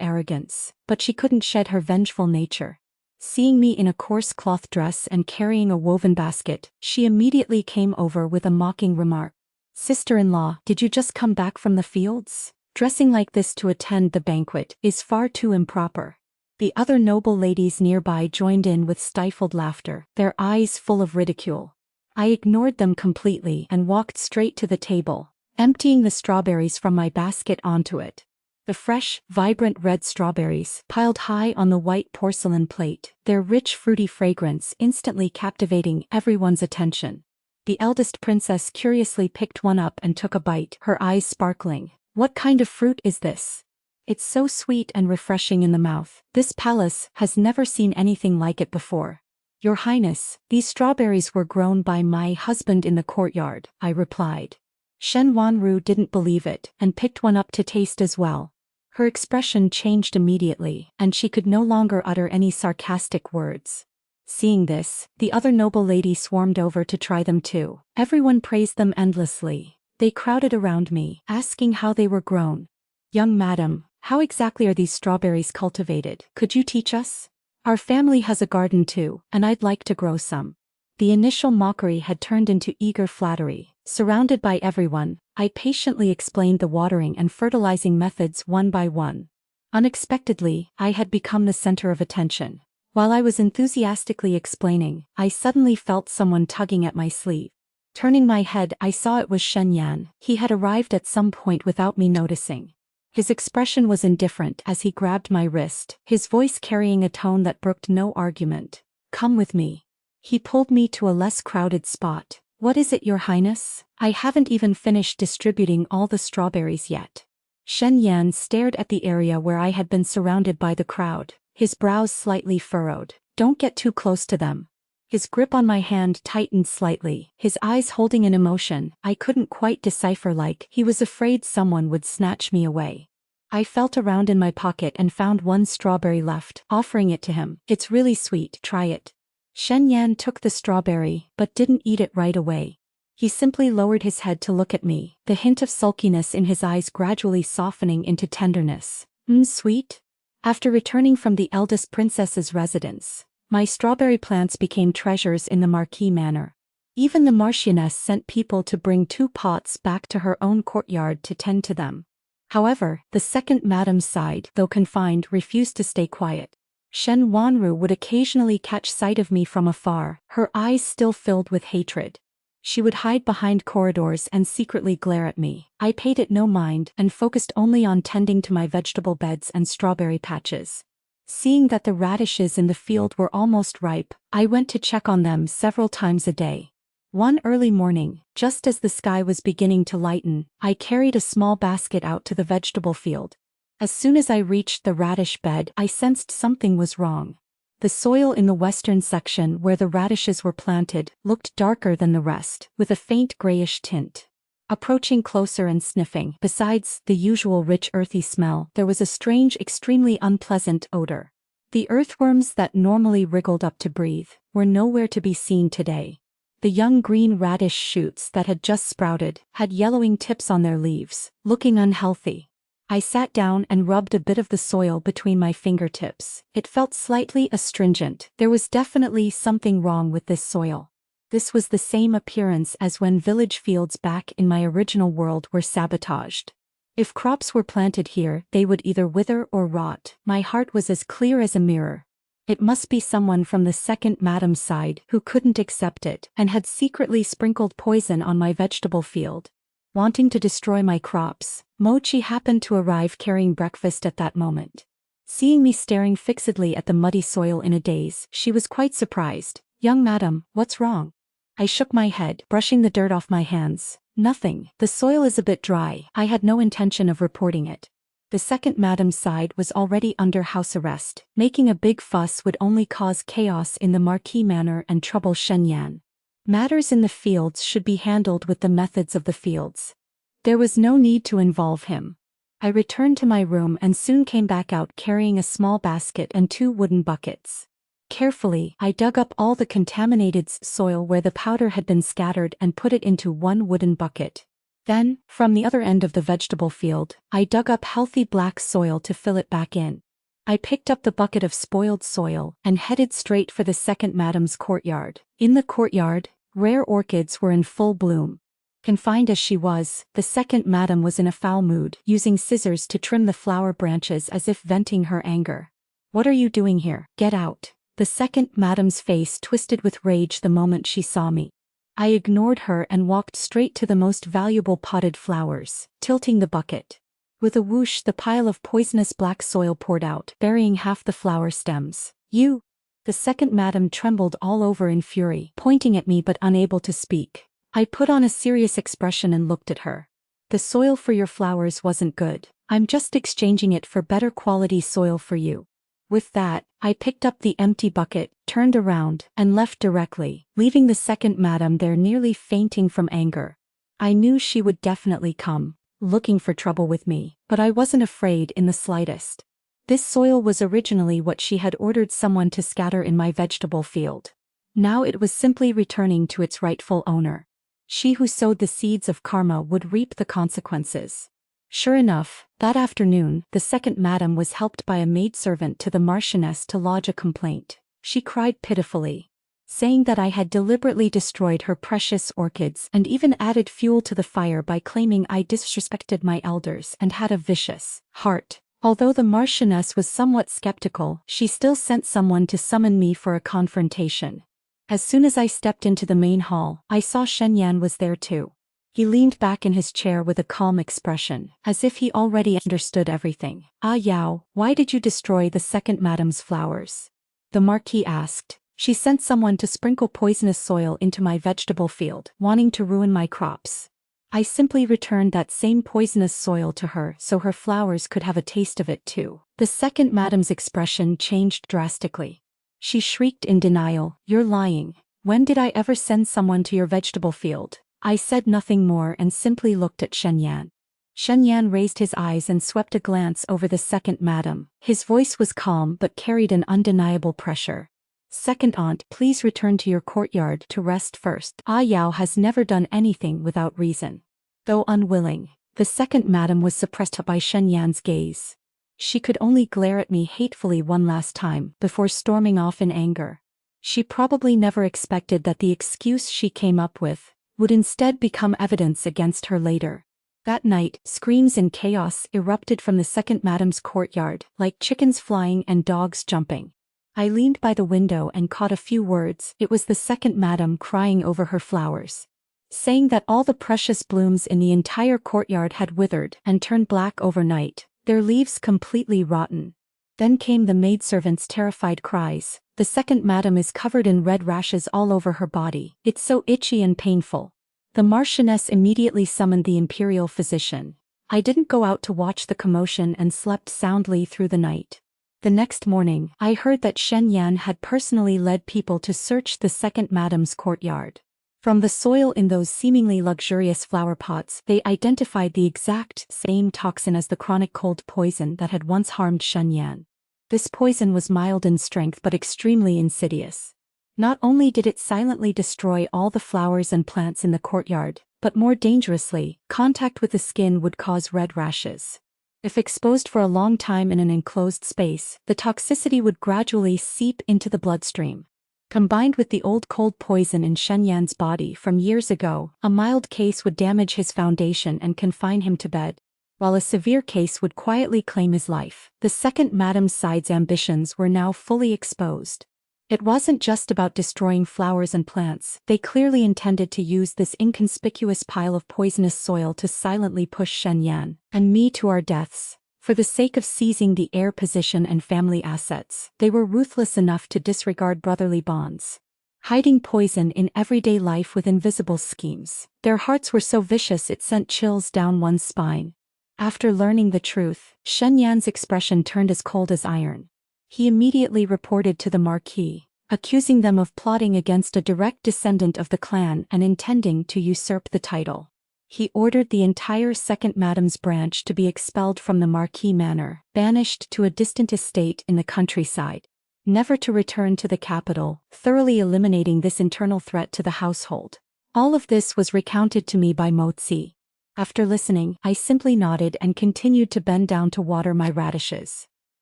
arrogance, but she couldn't shed her vengeful nature. Seeing me in a coarse cloth dress and carrying a woven basket, she immediately came over with a mocking remark. Sister-in-law, did you just come back from the fields? Dressing like this to attend the banquet is far too improper. The other noble ladies nearby joined in with stifled laughter, their eyes full of ridicule. I ignored them completely and walked straight to the table, emptying the strawberries from my basket onto it. The fresh, vibrant red strawberries piled high on the white porcelain plate, their rich fruity fragrance instantly captivating everyone's attention. The eldest princess curiously picked one up and took a bite, her eyes sparkling. What kind of fruit is this? It's so sweet and refreshing in the mouth. This palace has never seen anything like it before. Your Highness, these strawberries were grown by my husband in the courtyard, I replied. Shen Wanru didn't believe it and picked one up to taste as well. Her expression changed immediately, and she could no longer utter any sarcastic words. Seeing this, the other noble ladies swarmed over to try them too. Everyone praised them endlessly. They crowded around me, asking how they were grown. Young madam, how exactly are these strawberries cultivated? Could you teach us? Our family has a garden too, and I'd like to grow some. The initial mockery had turned into eager flattery. Surrounded by everyone, I patiently explained the watering and fertilizing methods one by one. Unexpectedly, I had become the center of attention. While I was enthusiastically explaining, I suddenly felt someone tugging at my sleeve. Turning my head, I saw it was Shen Yan. He had arrived at some point without me noticing. His expression was indifferent as he grabbed my wrist, his voice carrying a tone that brooked no argument. Come with me. He pulled me to a less crowded spot. What is it, Your Highness? I haven't even finished distributing all the strawberries yet. Shen Yan stared at the area where I had been surrounded by the crowd, his brows slightly furrowed. Don't get too close to them. His grip on my hand tightened slightly, his eyes holding an emotion I couldn't quite decipher, like he was afraid someone would snatch me away. I felt around in my pocket and found one strawberry left, offering it to him. It's really sweet, try it. Shen Yan took the strawberry, but didn't eat it right away. He simply lowered his head to look at me, the hint of sulkiness in his eyes gradually softening into tenderness. Sweet? After returning from the eldest princess's residence, my strawberry plants became treasures in the Marquis Manor. Even the Marchioness sent people to bring 2 pots back to her own courtyard to tend to them. However, the second madam's side, though confined, refused to stay quiet. Shen Wanru would occasionally catch sight of me from afar, her eyes still filled with hatred. She would hide behind corridors and secretly glare at me. I paid it no mind and focused only on tending to my vegetable beds and strawberry patches. Seeing that the radishes in the field were almost ripe, I went to check on them several times a day. One early morning, just as the sky was beginning to lighten, I carried a small basket out to the vegetable field. As soon as I reached the radish bed, I sensed something was wrong. The soil in the western section where the radishes were planted looked darker than the rest, with a faint grayish tint. Approaching closer and sniffing, besides the usual rich earthy smell, there was a strange, extremely unpleasant odor. The earthworms that normally wriggled up to breathe were nowhere to be seen today. The young green radish shoots that had just sprouted had yellowing tips on their leaves, looking unhealthy. I sat down and rubbed a bit of the soil between my fingertips. It felt slightly astringent. There was definitely something wrong with this soil. This was the same appearance as when village fields back in my original world were sabotaged. If crops were planted here, they would either wither or rot. My heart was as clear as a mirror. It must be someone from the second madam's side who couldn't accept it and had secretly sprinkled poison on my vegetable field. Wanting to destroy my crops, Mochi happened to arrive carrying breakfast at that moment. Seeing me staring fixedly at the muddy soil in a daze, she was quite surprised. "Young madam, what's wrong?" I shook my head, brushing the dirt off my hands. "Nothing. The soil is a bit dry." I had no intention of reporting it. The second madam's side was already under house arrest. Making a big fuss would only cause chaos in the Marquis Manor and trouble Shen Yan. Matters in the fields should be handled with the methods of the fields. There was no need to involve him. I returned to my room and soon came back out carrying a small basket and 2 wooden buckets. Carefully, I dug up all the contaminated soil where the powder had been scattered and put it into 1 wooden bucket. Then, from the other end of the vegetable field, I dug up healthy black soil to fill it back in. I picked up the bucket of spoiled soil and headed straight for the second madam's courtyard. In the courtyard, rare orchids were in full bloom. Confined as she was, the second madam was in a foul mood, using scissors to trim the flower branches as if venting her anger. "What are you doing here? Get out." The second madam's face twisted with rage the moment she saw me. I ignored her and walked straight to the most valuable potted flowers, tilting the bucket. With a whoosh, the pile of poisonous black soil poured out, burying half the flower stems. "You!" The second madam trembled all over in fury, pointing at me but unable to speak. I put on a serious expression and looked at her. "The soil for your flowers wasn't good. I'm just exchanging it for better quality soil for you." With that, I picked up the empty bucket, turned around, and left directly, leaving the second madam there nearly fainting from anger. I knew she would definitely come, looking for trouble with me, but I wasn't afraid in the slightest. This soil was originally what she had ordered someone to scatter in my vegetable field. Now it was simply returning to its rightful owner. She who sowed the seeds of karma would reap the consequences. Sure enough, that afternoon, the second madam was helped by a maidservant to the Marchioness to lodge a complaint. She cried pitifully, saying that I had deliberately destroyed her precious orchids and even added fuel to the fire by claiming I disrespected my elders and had a vicious heart. Although the Marchioness was somewhat skeptical, she still sent someone to summon me for a confrontation. As soon as I stepped into the main hall, I saw Shen Yan was there too. He leaned back in his chair with a calm expression, as if he already understood everything. "Ah Yao, why did you destroy the second madam's flowers?" the Marquis asked. "She sent someone to sprinkle poisonous soil into my vegetable field, wanting to ruin my crops. I simply returned that same poisonous soil to her so her flowers could have a taste of it too." The second madam's expression changed drastically. She shrieked in denial, "You're lying. When did I ever send someone to your vegetable field?" I said nothing more and simply looked at Shen Yan. Shen Yan raised his eyes and swept a glance over the second madam. His voice was calm but carried an undeniable pressure. "Second aunt, please return to your courtyard to rest first. Ah Yao has never done anything without reason." Though unwilling, the second madam was suppressed by Shen Yan's gaze. She could only glare at me hatefully one last time before storming off in anger. She probably never expected that the excuse she came up with would instead become evidence against her later. That night, screams and chaos erupted from the second madam's courtyard, like chickens flying and dogs jumping. I leaned by the window and caught a few words. It was the second madam crying over her flowers, saying that all the precious blooms in the entire courtyard had withered and turned black overnight, their leaves completely rotten. Then came the maidservant's terrified cries. The second madam is covered in red rashes all over her body. It's so itchy and painful. The Marchioness immediately summoned the imperial physician. I didn't go out to watch the commotion and slept soundly through the night. The next morning, I heard that Shen had personally led people to search the second madam's courtyard. From the soil in those seemingly luxurious flower pots, they identified the exact same toxin as the chronic cold poison that had once harmed Shen. This poison was mild in strength but extremely insidious. Not only did it silently destroy all the flowers and plants in the courtyard, but more dangerously, contact with the skin would cause red rashes. If exposed for a long time in an enclosed space, the toxicity would gradually seep into the bloodstream. Combined with the old cold poison in Shen body from years ago, a mild case would damage his foundation and confine him to bed, while a severe case would quietly claim his life. The second madam's side's ambitions were now fully exposed. It wasn't just about destroying flowers and plants. They clearly intended to use this inconspicuous pile of poisonous soil to silently push Shen and me to our deaths. For the sake of seizing the heir position and family assets, they were ruthless enough to disregard brotherly bonds, hiding poison in everyday life with invisible schemes. Their hearts were so vicious it sent chills down one's spine. After learning the truth, Shen expression turned as cold as iron. He immediately reported to the Marquis, accusing them of plotting against a direct descendant of the clan and intending to usurp the title. He ordered the entire second madam's branch to be expelled from the Marquis Manor, banished to a distant estate in the countryside, never to return to the capital, thoroughly eliminating this internal threat to the household. All of this was recounted to me by Mozi. After listening, I simply nodded and continued to bend down to water my radishes.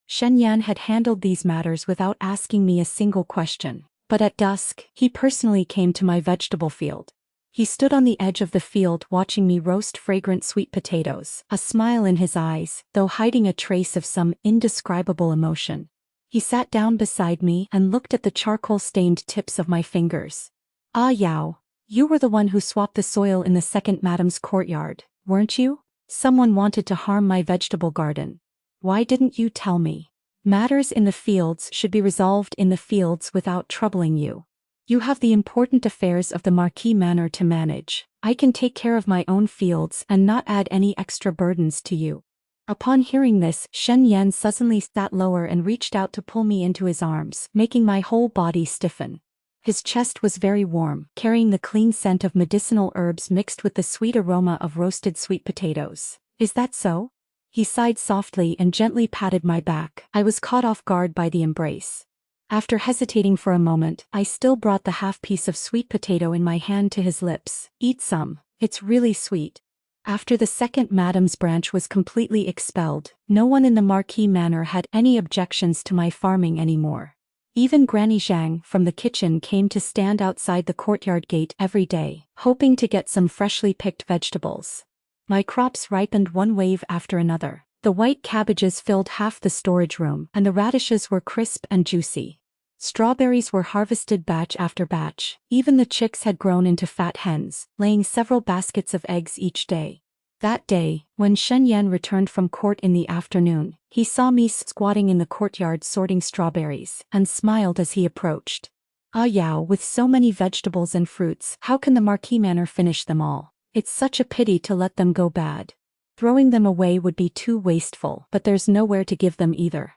Shen had handled these matters without asking me a single question, but at dusk, he personally came to my vegetable field. He stood on the edge of the field watching me roast fragrant sweet potatoes, a smile in his eyes, though hiding a trace of some indescribable emotion. He sat down beside me and looked at the charcoal-stained tips of my fingers. "Ah Yao, you were the one who swapped the soil in the second madam's courtyard, weren't you? Someone wanted to harm my vegetable garden. Why didn't you tell me? Matters in the fields should be resolved in the fields without troubling you. You have the important affairs of the Marquis Manor to manage. I can take care of my own fields and not add any extra burdens to you." Upon hearing this, Shen suddenly sat lower and reached out to pull me into his arms, making my whole body stiffen. His chest was very warm, carrying the clean scent of medicinal herbs mixed with the sweet aroma of roasted sweet potatoes. "Is that so?" He sighed softly and gently patted my back. I was caught off guard by the embrace. After hesitating for a moment, I still brought the half-piece of sweet potato in my hand to his lips. "Eat some, it's really sweet." After the second madam's branch was completely expelled, no one in the Marquis Manor had any objections to my farming anymore. Even Granny Zhang from the kitchen came to stand outside the courtyard gate every day, hoping to get some freshly picked vegetables. My crops ripened one wave after another. The white cabbages filled half the storage room, and the radishes were crisp and juicy. Strawberries were harvested batch after batch. Even the chicks had grown into fat hens, laying several baskets of eggs each day. That day, when Shen returned from court in the afternoon, he saw me squatting in the courtyard sorting strawberries, and smiled as he approached. "Ah Yao, with so many vegetables and fruits, how can the Marquis Manor finish them all? It's such a pity to let them go bad. Throwing them away would be too wasteful, but there's nowhere to give them either."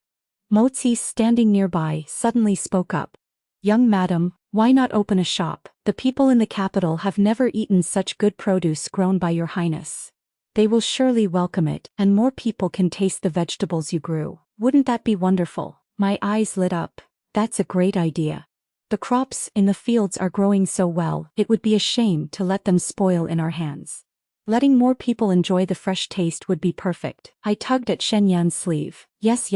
Mozi, standing nearby, suddenly spoke up. "Young madam, why not open a shop? The people in the capital have never eaten such good produce grown by your highness. They will surely welcome it, and more people can taste the vegetables you grew. Wouldn't that be wonderful?" My eyes lit up. "That's a great idea. The crops in the fields are growing so well, it would be a shame to let them spoil in our hands. Letting more people enjoy the fresh taste would be perfect." I tugged at Shen sleeve. Yes,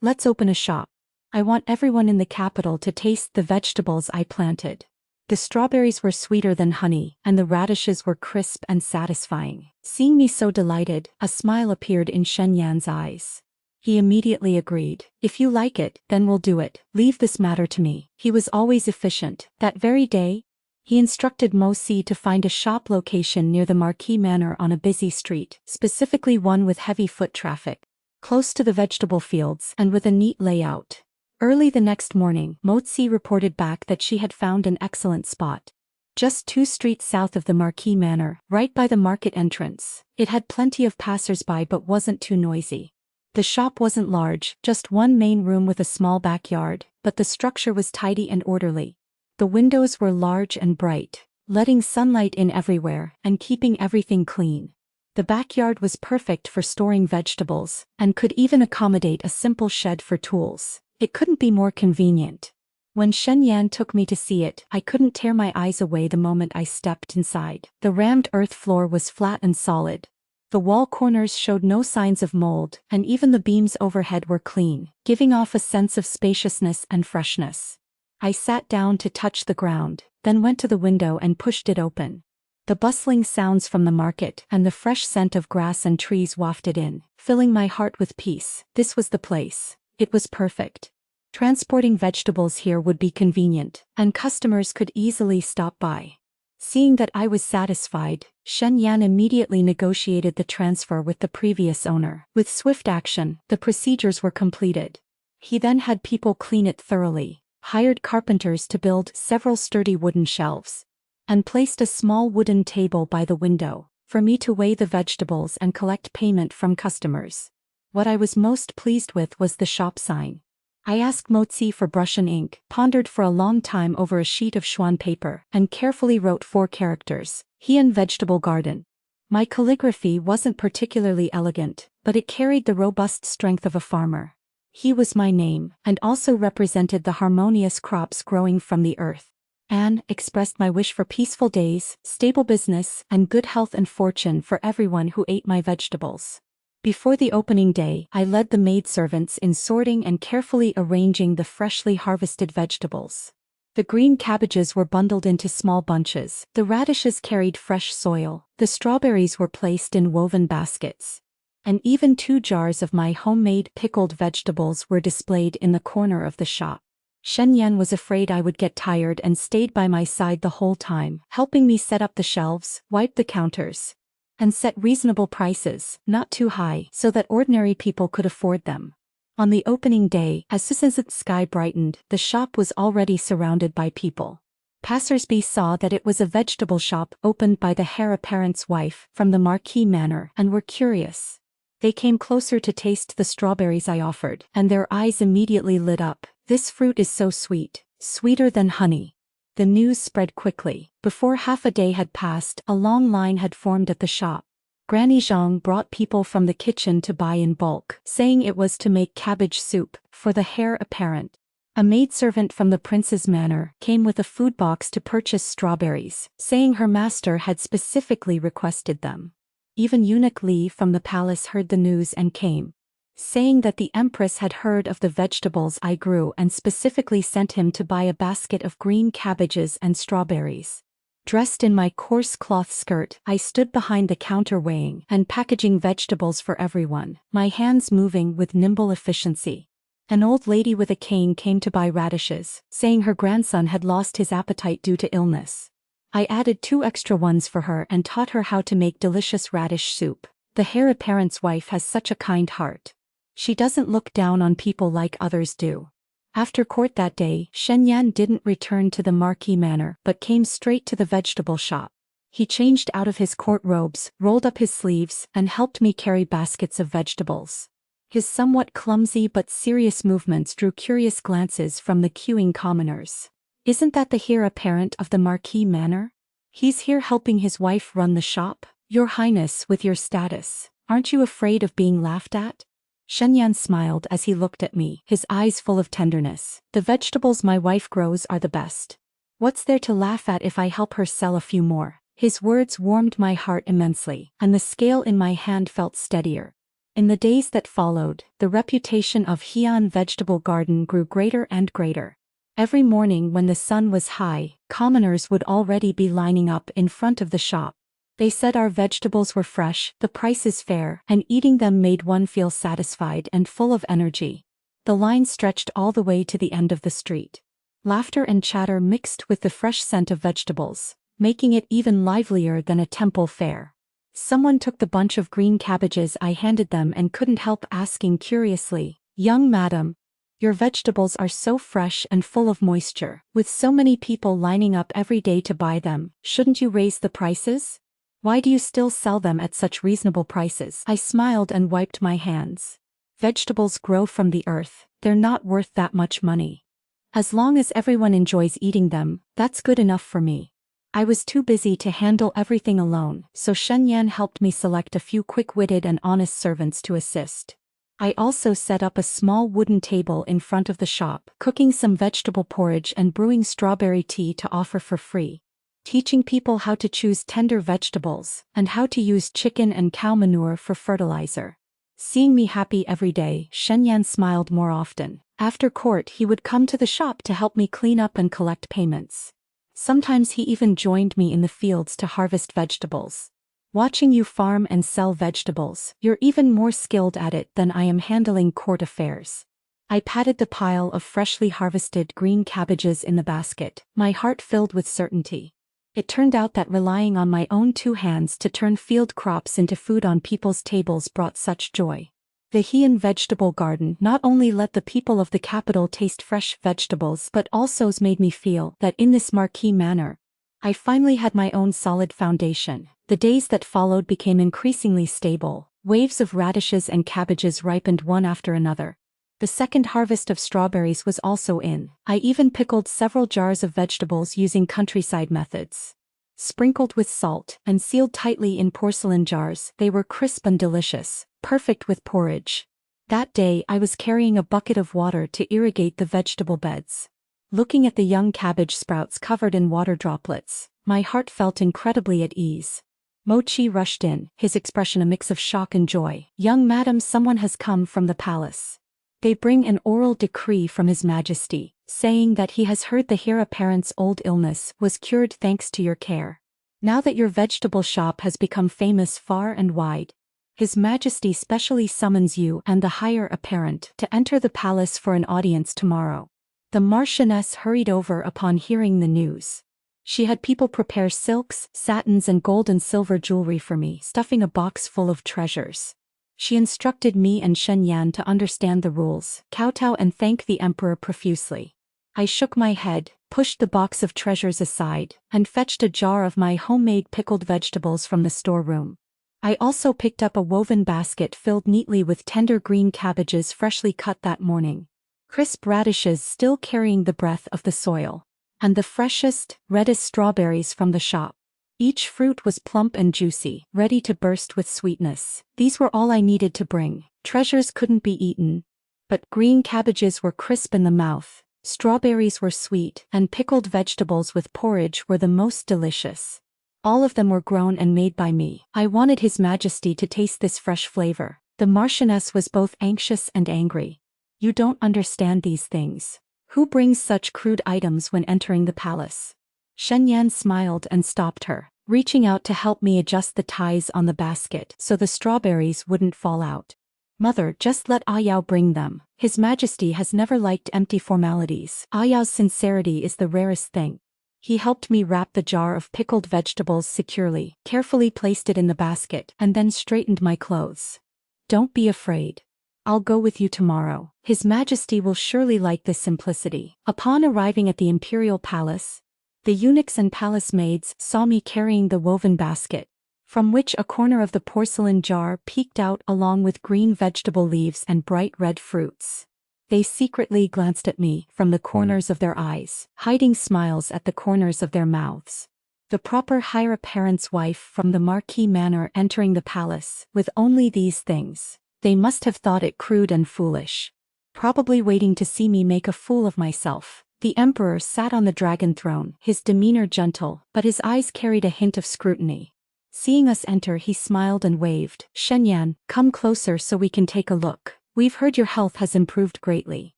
let's open a shop. I want everyone in the capital to taste the vegetables I planted. The strawberries were sweeter than honey, and the radishes were crisp and satisfying. Seeing me so delighted, a smile appeared in Shen Yan's eyes. He immediately agreed. If you like it, then we'll do it. Leave this matter to me. He was always efficient. That very day, he instructed Mo Si to find a shop location near the Marquis Manor on a busy street, specifically one with heavy foot traffic, close to the vegetable fields and with a neat layout. Early the next morning, Mo Si reported back that she had found an excellent spot. Just 2 streets south of the Marquis Manor, right by the market entrance. It had plenty of passers-by but wasn't too noisy. The shop wasn't large, just one main room with a small backyard, but the structure was tidy and orderly. The windows were large and bright, letting sunlight in everywhere and keeping everything clean. The backyard was perfect for storing vegetables, and could even accommodate a simple shed for tools. It couldn't be more convenient. When Shen Yan took me to see it, I couldn't tear my eyes away the moment I stepped inside. The rammed earth floor was flat and solid. The wall corners showed no signs of mold, and even the beams overhead were clean, giving off a sense of spaciousness and freshness. I sat down to touch the ground, then went to the window and pushed it open. The bustling sounds from the market and the fresh scent of grass and trees wafted in, filling my heart with peace. This was the place. It was perfect. Transporting vegetables here would be convenient, and customers could easily stop by. Seeing that I was satisfied, Shen Yan immediately negotiated the transfer with the previous owner. With swift action, the procedures were completed. He then had people clean it thoroughly, hired carpenters to build several sturdy wooden shelves, and placed a small wooden table by the window for me to weigh the vegetables and collect payment from customers. What I was most pleased with was the shop sign. I asked Mo Si for brush and ink, pondered for a long time over a sheet of Xuan paper, and carefully wrote 4 characters, Heian Vegetable Garden. My calligraphy wasn't particularly elegant, but it carried the robust strength of a farmer. He was my name, and also represented the harmonious crops growing from the earth. Anne expressed my wish for peaceful days, stable business, and good health and fortune for everyone who ate my vegetables. Before the opening day, I led the maidservants in sorting and carefully arranging the freshly harvested vegetables. The green cabbages were bundled into small bunches, the radishes carried fresh soil, the strawberries were placed in woven baskets, and even 2 jars of my homemade pickled vegetables were displayed in the corner of the shop. Shen Yan was afraid I would get tired and stayed by my side the whole time, helping me set up the shelves, wipe the counters, and set reasonable prices, not too high, so that ordinary people could afford them. On the opening day, as soon as the sky brightened, the shop was already surrounded by people. Passers-by saw that it was a vegetable shop opened by the heir apparent's wife from the Marquis Manor and were curious. They came closer to taste the strawberries I offered, and their eyes immediately lit up. This fruit is so sweet, sweeter than honey. The news spread quickly. Before half a day had passed, a long line had formed at the shop. Granny Zhang brought people from the kitchen to buy in bulk, saying it was to make cabbage soup for the heir apparent. A maidservant from the prince's manor came with a food box to purchase strawberries, saying her master had specifically requested them. Even eunuch Li from the palace heard the news and came, saying that the empress had heard of the vegetables I grew and specifically sent him to buy a basket of green cabbages and strawberries. Dressed in my coarse cloth skirt, I stood behind the counter weighing and packaging vegetables for everyone, my hands moving with nimble efficiency. An old lady with a cane came to buy radishes, saying her grandson had lost his appetite due to illness. I added 2 extra ones for her and taught her how to make delicious radish soup. The heir apparent's wife has such a kind heart. She doesn't look down on people like others do. After court that day, Shen Yan didn't return to the Marquis Manor but came straight to the vegetable shop. He changed out of his court robes, rolled up his sleeves, and helped me carry baskets of vegetables. His somewhat clumsy but serious movements drew curious glances from the queuing commoners. Isn't that the heir apparent of the Marquis Manor? He's here helping his wife run the shop? Your Highness, with your status, aren't you afraid of being laughed at? Shen Yan smiled as he looked at me, his eyes full of tenderness. The vegetables my wife grows are the best. What's there to laugh at if I help her sell a few more? His words warmed my heart immensely, and the scale in my hand felt steadier. In the days that followed, the reputation of Heian Vegetable Garden grew greater and greater. Every morning when the sun was high, commoners would already be lining up in front of the shop. They said our vegetables were fresh, the prices fair, and eating them made one feel satisfied and full of energy. The line stretched all the way to the end of the street. Laughter and chatter mixed with the fresh scent of vegetables, making it even livelier than a temple fair. Someone took the bunch of green cabbages I handed them and couldn't help asking curiously, "Young madam, your vegetables are so fresh and full of moisture. With so many people lining up every day to buy them, shouldn't you raise the prices? Why do you still sell them at such reasonable prices?" I smiled and wiped my hands. Vegetables grow from the earth, they're not worth that much money. As long as everyone enjoys eating them, that's good enough for me. I was too busy to handle everything alone, so Shen helped me select a few quick-witted and honest servants to assist. I also set up a small wooden table in front of the shop, cooking some vegetable porridge and brewing strawberry tea to offer for free. Teaching people how to choose tender vegetables, and how to use chicken and cow manure for fertilizer. Seeing me happy every day, Shen smiled more often. After court he would come to the shop to help me clean up and collect payments. Sometimes he even joined me in the fields to harvest vegetables. Watching you farm and sell vegetables, you're even more skilled at it than I am handling court affairs. I patted the pile of freshly harvested green cabbages in the basket, my heart filled with certainty. It turned out that relying on my own 2 hands to turn field crops into food on people's tables brought such joy. The Heian Vegetable Garden not only let the people of the capital taste fresh vegetables but also made me feel that in this marquee manor, I finally had my own solid foundation. The days that followed became increasingly stable. Waves of radishes and cabbages ripened one after another. The second harvest of strawberries was also in. I even pickled several jars of vegetables using countryside methods. Sprinkled with salt and sealed tightly in porcelain jars, they were crisp and delicious, perfect with porridge. That day I was carrying a bucket of water to irrigate the vegetable beds. Looking at the young cabbage sprouts covered in water droplets, my heart felt incredibly at ease. Mochi rushed in, his expression a mix of shock and joy. "Young madam, someone has come from the palace. They bring an oral decree from His Majesty, saying that he has heard the heir apparent's old illness was cured thanks to your care. Now that your vegetable shop has become famous far and wide, His Majesty specially summons you and the heir apparent to enter the palace for an audience tomorrow." The Marchioness hurried over upon hearing the news. She had people prepare silks, satins and gold and silver jewelry for me, stuffing a box full of treasures. She instructed me and Shen to understand the rules, kowtow and thank the emperor profusely. I shook my head, pushed the box of treasures aside, and fetched a jar of my homemade pickled vegetables from the storeroom. I also picked up a woven basket filled neatly with tender green cabbages freshly cut that morning. Crisp radishes still carrying the breath of the soil, and the freshest, reddest strawberries from the shop. Each fruit was plump and juicy, ready to burst with sweetness. These were all I needed to bring. Treasures couldn't be eaten, but green cabbages were crisp in the mouth, strawberries were sweet, and pickled vegetables with porridge were the most delicious. All of them were grown and made by me. I wanted His Majesty to taste this fresh flavor. The Marchioness was both anxious and angry. "You don't understand these things. Who brings such crude items when entering the palace?" Shen smiled and stopped her, reaching out to help me adjust the ties on the basket so the strawberries wouldn't fall out. "Mother, just let Ayao bring them. His Majesty has never liked empty formalities. Ayao's sincerity is the rarest thing." He helped me wrap the jar of pickled vegetables securely, carefully placed it in the basket, and then straightened my clothes. "Don't be afraid. I'll go with you tomorrow. His Majesty will surely like this simplicity." Upon arriving at the imperial palace, the eunuchs and palace maids saw me carrying the woven basket, from which a corner of the porcelain jar peeked out along with green vegetable leaves and bright red fruits. They secretly glanced at me from the corners of their eyes, hiding smiles at the corners of their mouths. The proper heir apparent's wife from the marquee manor entering the palace with only these things. They must have thought it crude and foolish. Probably waiting to see me make a fool of myself. The emperor sat on the dragon throne, his demeanor gentle, but his eyes carried a hint of scrutiny. Seeing us enter, he smiled and waved. Shen, come closer so we can take a look. We've heard your health has improved greatly.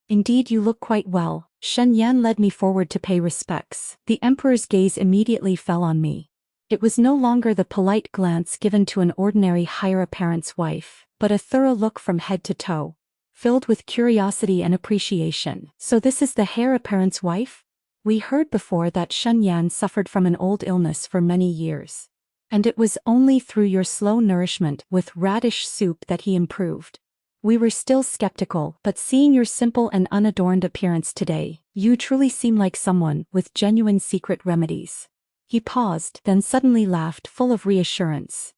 Indeed, you look quite well. Shen led me forward to pay respects. The emperor's gaze immediately fell on me. It was no longer the polite glance given to an ordinary heir apparent's wife, but a thorough look from head to toe, filled with curiosity and appreciation. So this is the heir apparent's wife? We heard before that Shen suffered from an old illness for many years. And it was only through your slow nourishment with radish soup that he improved. We were still skeptical, but seeing your simple and unadorned appearance today, you truly seem like someone with genuine secret remedies. He paused, then suddenly laughed, full of reassurance.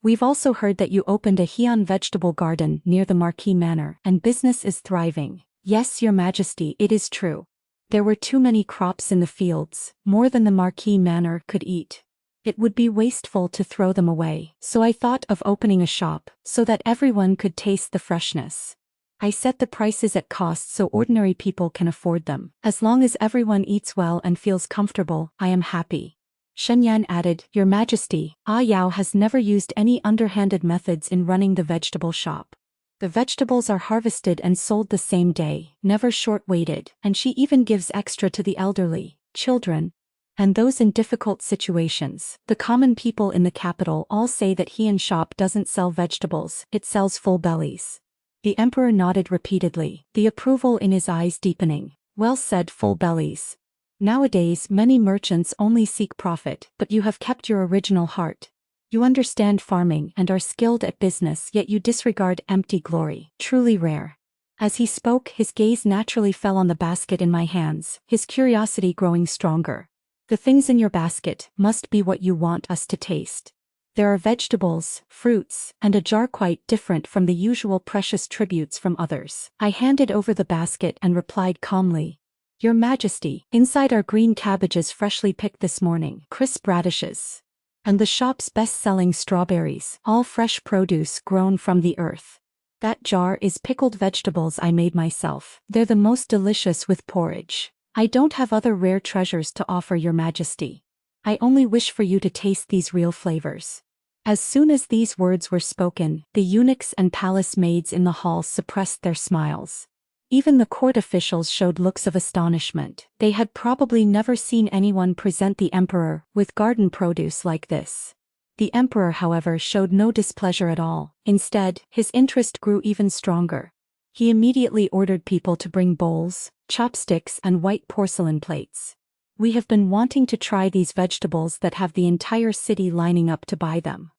We've also heard that you opened a heian vegetable garden near the Marquis Manor, and business is thriving. Yes, your majesty, it is true. There were too many crops in the fields, more than the Marquis Manor could eat. It would be wasteful to throw them away, so I thought of opening a shop, so that everyone could taste the freshness. I set the prices at cost so ordinary people can afford them. As long as everyone eats well and feels comfortable, I am happy. Shen added, Your Majesty, Yao has never used any underhanded methods in running the vegetable shop. The vegetables are harvested and sold the same day, never short-waited, and she even gives extra to the elderly, children, and those in difficult situations. The common people in the capital all say that heian shop doesn't sell vegetables, it sells full bellies. The emperor nodded repeatedly, the approval in his eyes deepening. Well said, full bellies. Nowadays many merchants only seek profit, but you have kept your original heart. You understand farming and are skilled at business, yet you disregard empty glory. Truly rare. As he spoke, his gaze naturally fell on the basket in my hands, his curiosity growing stronger. The things in your basket must be what you want us to taste. There are vegetables, fruits, and a jar quite different from the usual precious tributes from others. I handed over the basket and replied calmly, Your Majesty, inside are green cabbages freshly picked this morning, crisp radishes, and the shop's best-selling strawberries, all fresh produce grown from the earth. That jar is pickled vegetables I made myself. They're the most delicious with porridge. I don't have other rare treasures to offer your Majesty. I only wish for you to taste these real flavors. As soon as these words were spoken, the eunuchs and palace maids in the hall suppressed their smiles. Even the court officials showed looks of astonishment. They had probably never seen anyone present the emperor with garden produce like this. The emperor, however, showed no displeasure at all. Instead, his interest grew even stronger. He immediately ordered people to bring bowls, chopsticks, and white porcelain plates. We have been wanting to try these vegetables that have the entire city lining up to buy them.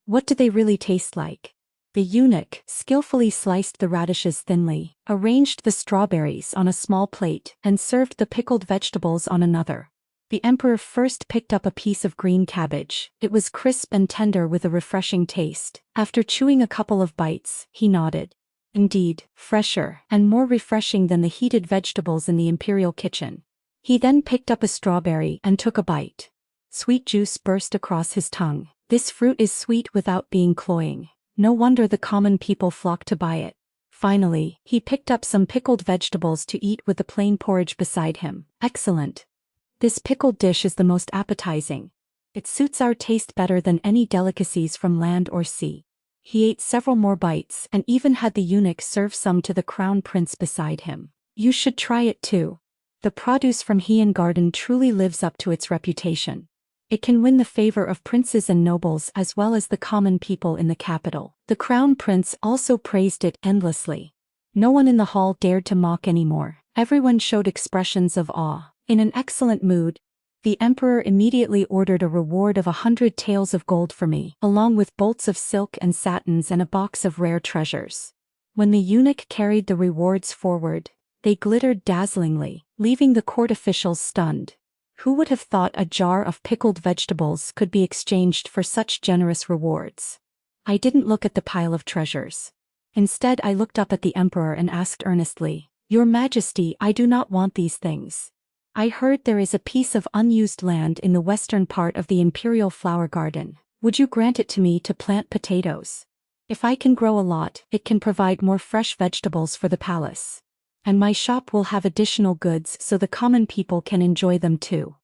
What do they really taste like? The eunuch skillfully sliced the radishes thinly, arranged the strawberries on a small plate, and served the pickled vegetables on another. The emperor first picked up a piece of green cabbage. It was crisp and tender with a refreshing taste. After chewing a couple of bites, he nodded. Indeed, fresher and more refreshing than the heated vegetables in the imperial kitchen. He then picked up a strawberry and took a bite. Sweet juice burst across his tongue. This fruit is sweet without being cloying. No wonder the common people flock to buy it. Finally, he picked up some pickled vegetables to eat with the plain porridge beside him. Excellent. This pickled dish is the most appetizing. It suits our taste better than any delicacies from land or sea. He ate several more bites and even had the eunuch serve some to the crown prince beside him. You should try it too. The produce from heian garden truly lives up to its reputation. It can win the favor of princes and nobles as well as the common people in the capital. The crown prince also praised it endlessly. No one in the hall dared to mock anymore. Everyone showed expressions of awe. In an excellent mood, the emperor immediately ordered a reward of 100 taels of gold for me, along with bolts of silk and satins and a box of rare treasures. When the eunuch carried the rewards forward, they glittered dazzlingly, leaving the court officials stunned. Who would have thought a jar of pickled vegetables could be exchanged for such generous rewards? I didn't look at the pile of treasures. Instead, I looked up at the emperor and asked earnestly, Your Majesty, I do not want these things. I heard there is a piece of unused land in the western part of the imperial flower garden. Would you grant it to me to plant potatoes? If I can grow a lot, it can provide more fresh vegetables for the palace. And my shop will have additional goods so the common people can enjoy them too.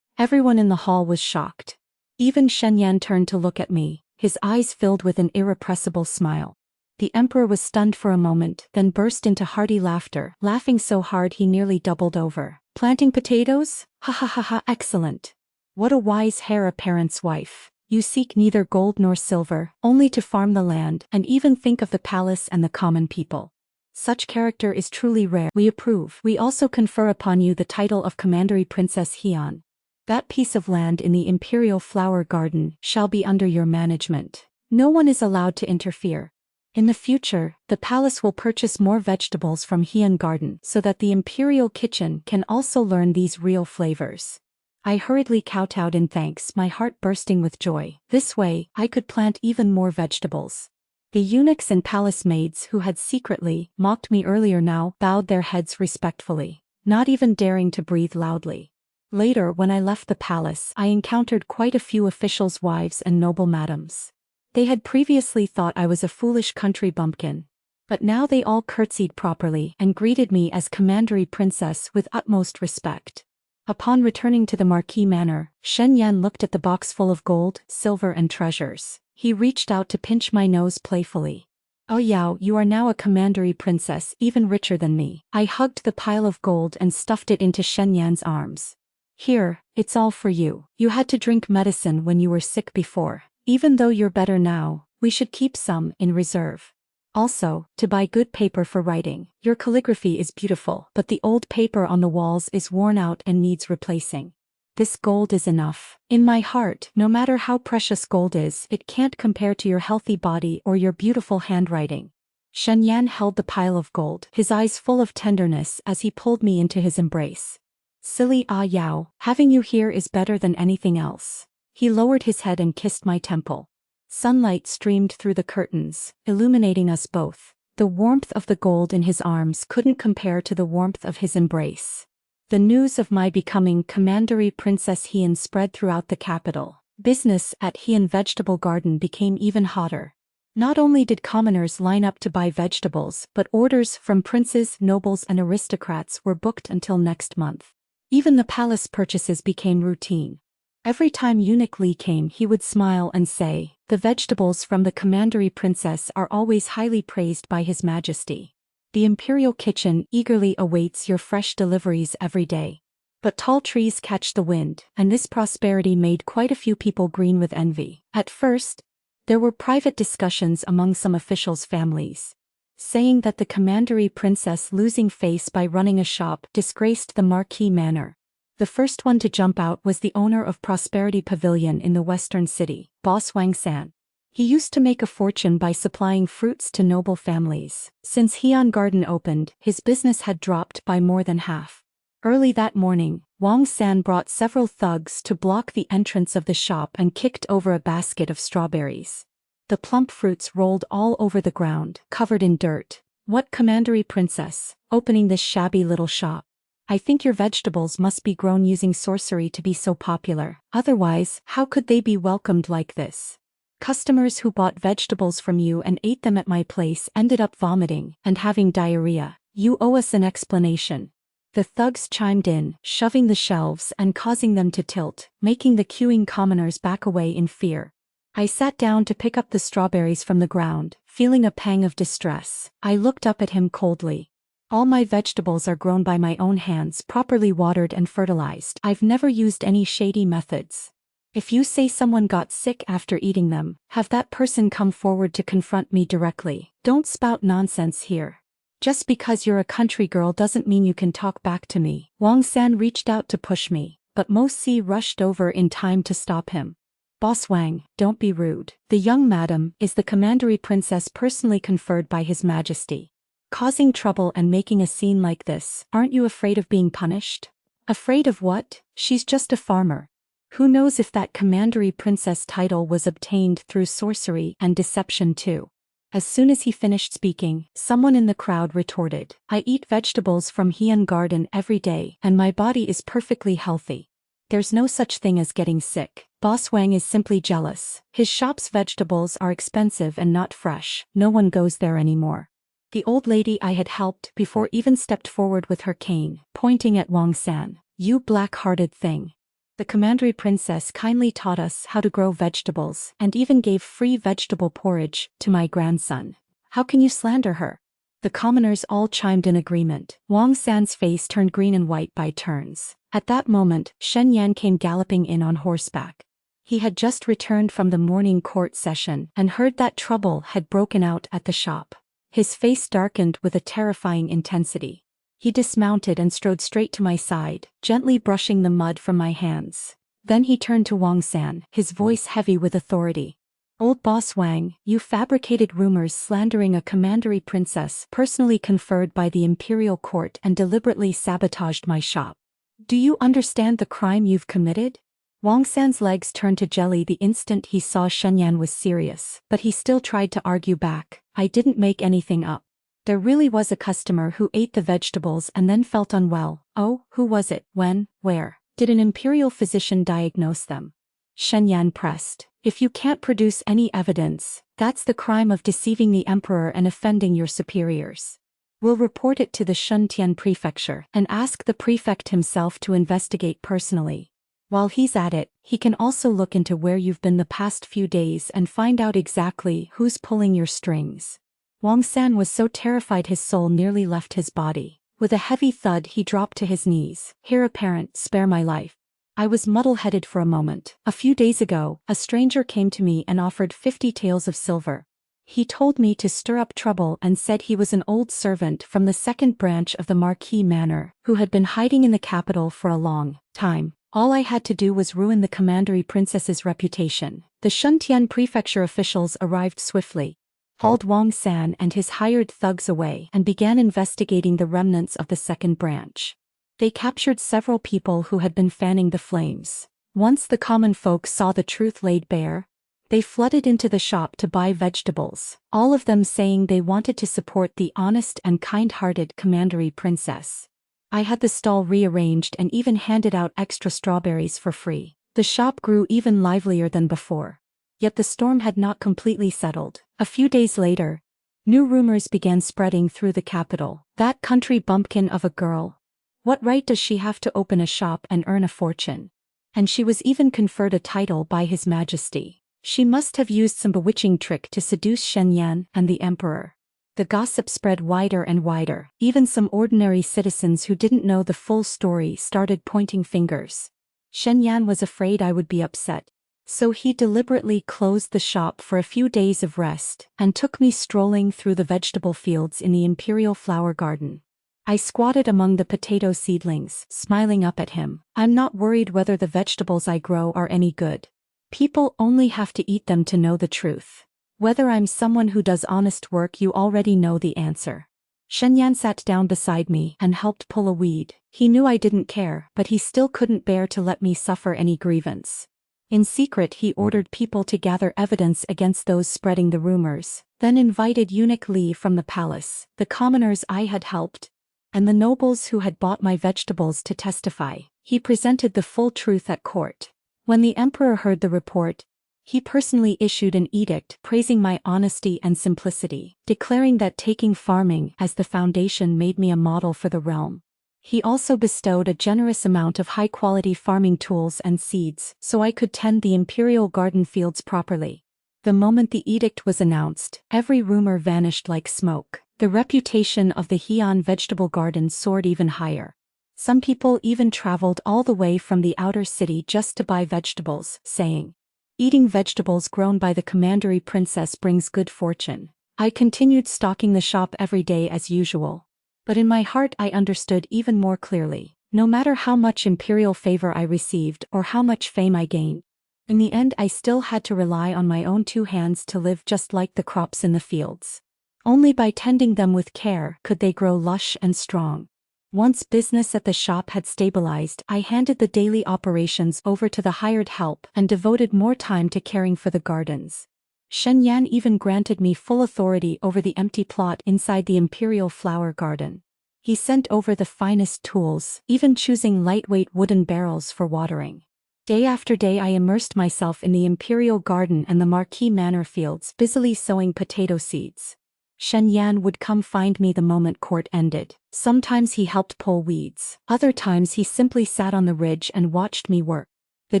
Everyone in the hall was shocked. Even Shen Yan turned to look at me, his eyes filled with an irrepressible smile. The emperor was stunned for a moment, then burst into hearty laughter, laughing so hard he nearly doubled over. Planting potatoes? Ha ha ha ha, excellent. What a wise heir apparent's wife. You seek neither gold nor silver, only to farm the land, and even think of the palace and the common people. Such character is truly rare. We approve. We also confer upon you the title of Commandery Princess Heian. That piece of land in the Imperial Flower Garden shall be under your management. No one is allowed to interfere. In the future, the palace will purchase more vegetables from Heian Garden so that the Imperial Kitchen can also learn these real flavors. I hurriedly kowtowed in thanks, my heart bursting with joy. This way, I could plant even more vegetables. The eunuchs and palace maids who had secretly mocked me earlier now bowed their heads respectfully, not even daring to breathe loudly. Later, when I left the palace, I encountered quite a few officials' wives and noble madams. They had previously thought I was a foolish country bumpkin. But now they all curtsied properly and greeted me as Commandery Princess with utmost respect. Upon returning to the Marquis Manor, Shen Yan looked at the box full of gold, silver and treasures. He reached out to pinch my nose playfully. "Oh Yao, you are now a Commandery Princess, even richer than me." I hugged the pile of gold and stuffed it into Shen Yan's arms. "Here, it's all for you. You had to drink medicine when you were sick before. Even though you're better now, we should keep some in reserve. Also, to buy good paper for writing. Your calligraphy is beautiful, but the old paper on the walls is worn out and needs replacing. This gold is enough. In my heart, no matter how precious gold is, it can't compare to your healthy body or your beautiful handwriting." Shen Yan held the pile of gold, his eyes full of tenderness as he pulled me into his embrace. "Silly Ah Yao, having you here is better than anything else." He lowered his head and kissed my temple. Sunlight streamed through the curtains, illuminating us both. The warmth of the gold in his arms couldn't compare to the warmth of his embrace. The news of my becoming Commandery Princess Heian spread throughout the capital. Business at Heian Vegetable Garden became even hotter. Not only did commoners line up to buy vegetables, but orders from princes, nobles and aristocrats were booked until next month. Even the palace purchases became routine. Every time Eunuch Li came, he would smile and say, "The vegetables from the Commandery Princess are always highly praised by His Majesty. The Imperial Kitchen eagerly awaits your fresh deliveries every day." But tall trees catch the wind, and this prosperity made quite a few people green with envy. At first, there were private discussions among some officials' families, saying that the Commandery Princess losing face by running a shop disgraced the Marquis Manor. The first one to jump out was the owner of Prosperity Pavilion in the Western City, Boss Wang San. He used to make a fortune by supplying fruits to noble families. Since Heian Garden opened, his business had dropped by more than half. Early that morning, Wang San brought several thugs to block the entrance of the shop and kicked over a basket of strawberries. The plump fruits rolled all over the ground, covered in dirt. "What Commandery Princess, opening this shabby little shop? I think your vegetables must be grown using sorcery to be so popular. Otherwise, how could they be welcomed like this? Customers who bought vegetables from you and ate them at my place ended up vomiting and having diarrhea. You owe us an explanation." The thugs chimed in, shoving the shelves and causing them to tilt, making the queuing commoners back away in fear. I sat down to pick up the strawberries from the ground, feeling a pang of distress. I looked up at him coldly. "All my vegetables are grown by my own hands, properly watered and fertilized. I've never used any shady methods. If you say someone got sick after eating them, have that person come forward to confront me directly. Don't spout nonsense here. Just because you're a country girl doesn't mean you can talk back to me." Wang San reached out to push me, but Mo Si rushed over in time to stop him. "Boss Wang, don't be rude. The young madam is the Commandery Princess personally conferred by His Majesty. Causing trouble and making a scene like this, aren't you afraid of being punished?" "Afraid of what? She's just a farmer. Who knows if that Commandery Princess title was obtained through sorcery and deception too." As soon as he finished speaking, someone in the crowd retorted, "I eat vegetables from Heian Garden every day, and my body is perfectly healthy. There's no such thing as getting sick. Boss Wang is simply jealous. His shop's vegetables are expensive and not fresh. No one goes there anymore." The old lady I had helped before even stepped forward with her cane, pointing at Wang San. "You black-hearted thing. The commandery princess kindly taught us how to grow vegetables and even gave free vegetable porridge to my grandson. How can you slander her? The commoners all chimed in agreement. Wang San's face turned green and white by turns. At that moment, Shen Yan came galloping in on horseback. He had just returned from the morning court session and heard that trouble had broken out at the shop. His face darkened with a terrifying intensity. He dismounted and strode straight to my side, gently brushing the mud from my hands. Then he turned to Wang San, his voice heavy with authority. Old boss Wang, you fabricated rumors slandering a commandery princess personally conferred by the imperial court and deliberately sabotaged my shop. Do you understand the crime you've committed? Wang San's legs turned to jelly the instant he saw Shen Yan was serious, but he still tried to argue back. I didn't make anything up. There really was a customer who ate the vegetables and then felt unwell. Oh, who was it? When? Where? Did an imperial physician diagnose them? Shen Yan pressed. If you can't produce any evidence, that's the crime of deceiving the emperor and offending your superiors. We'll report it to the Shuntian prefecture and ask the prefect himself to investigate personally. While he's at it, he can also look into where you've been the past few days and find out exactly who's pulling your strings. Wang San was so terrified his soul nearly left his body. With a heavy thud he dropped to his knees. Heir apparent, spare my life. I was muddle-headed for a moment. A few days ago, a stranger came to me and offered 50 taels of silver. He told me to stir up trouble and said he was an old servant from the second branch of the Marquis Manor, who had been hiding in the capital for a long time. All I had to do was ruin the commandery princess's reputation. The Shuntian prefecture officials arrived swiftly, hauled Wang San and his hired thugs away and began investigating the remnants of the second branch. They captured several people who had been fanning the flames. Once the common folk saw the truth laid bare, they flooded into the shop to buy vegetables, all of them saying they wanted to support the honest and kind-hearted commandery princess. I had the stall rearranged and even handed out extra strawberries for free. The shop grew even livelier than before. Yet the storm had not completely settled. A few days later, new rumors began spreading through the capital. That country bumpkin of a girl. What right does she have to open a shop and earn a fortune? And she was even conferred a title by His Majesty. She must have used some bewitching trick to seduce Shen Yan and the emperor. The gossip spread wider and wider. Even some ordinary citizens who didn't know the full story started pointing fingers. Shen Yan was afraid I would be upset, so he deliberately closed the shop for a few days of rest and took me strolling through the vegetable fields in the imperial flower garden. I squatted among the potato seedlings, smiling up at him. I'm not worried whether the vegetables I grow are any good. People only have to eat them to know the truth. Whether I'm someone who does honest work, you already know the answer. Shen Yan sat down beside me and helped pull a weed. He knew I didn't care, but he still couldn't bear to let me suffer any grievance. In secret he ordered people to gather evidence against those spreading the rumors, then invited eunuch Li from the palace, the commoners I had helped, and the nobles who had bought my vegetables to testify. He presented the full truth at court. When the emperor heard the report, he personally issued an edict praising my honesty and simplicity, declaring that taking farming as the foundation made me a model for the realm. He also bestowed a generous amount of high-quality farming tools and seeds so I could tend the imperial garden fields properly. The moment the edict was announced, every rumor vanished like smoke. The reputation of the Heian vegetable garden soared even higher. Some people even traveled all the way from the outer city just to buy vegetables, saying, "Eating vegetables grown by the commandery princess brings good fortune." I continued stocking the shop every day as usual. But in my heart I understood even more clearly. No matter how much imperial favor I received or how much fame I gained, in the end I still had to rely on my own two hands to live, just like the crops in the fields. Only by tending them with care could they grow lush and strong. Once business at the shop had stabilized, I handed the daily operations over to the hired help and devoted more time to caring for the gardens. Shen Yan even granted me full authority over the empty plot inside the imperial flower garden. He sent over the finest tools, even choosing lightweight wooden barrels for watering. Day after day I immersed myself in the imperial garden and the Marquis Manor fields, busily sowing potato seeds. Shen Yan would come find me the moment court ended. Sometimes he helped pull weeds. Other times he simply sat on the ridge and watched me work. The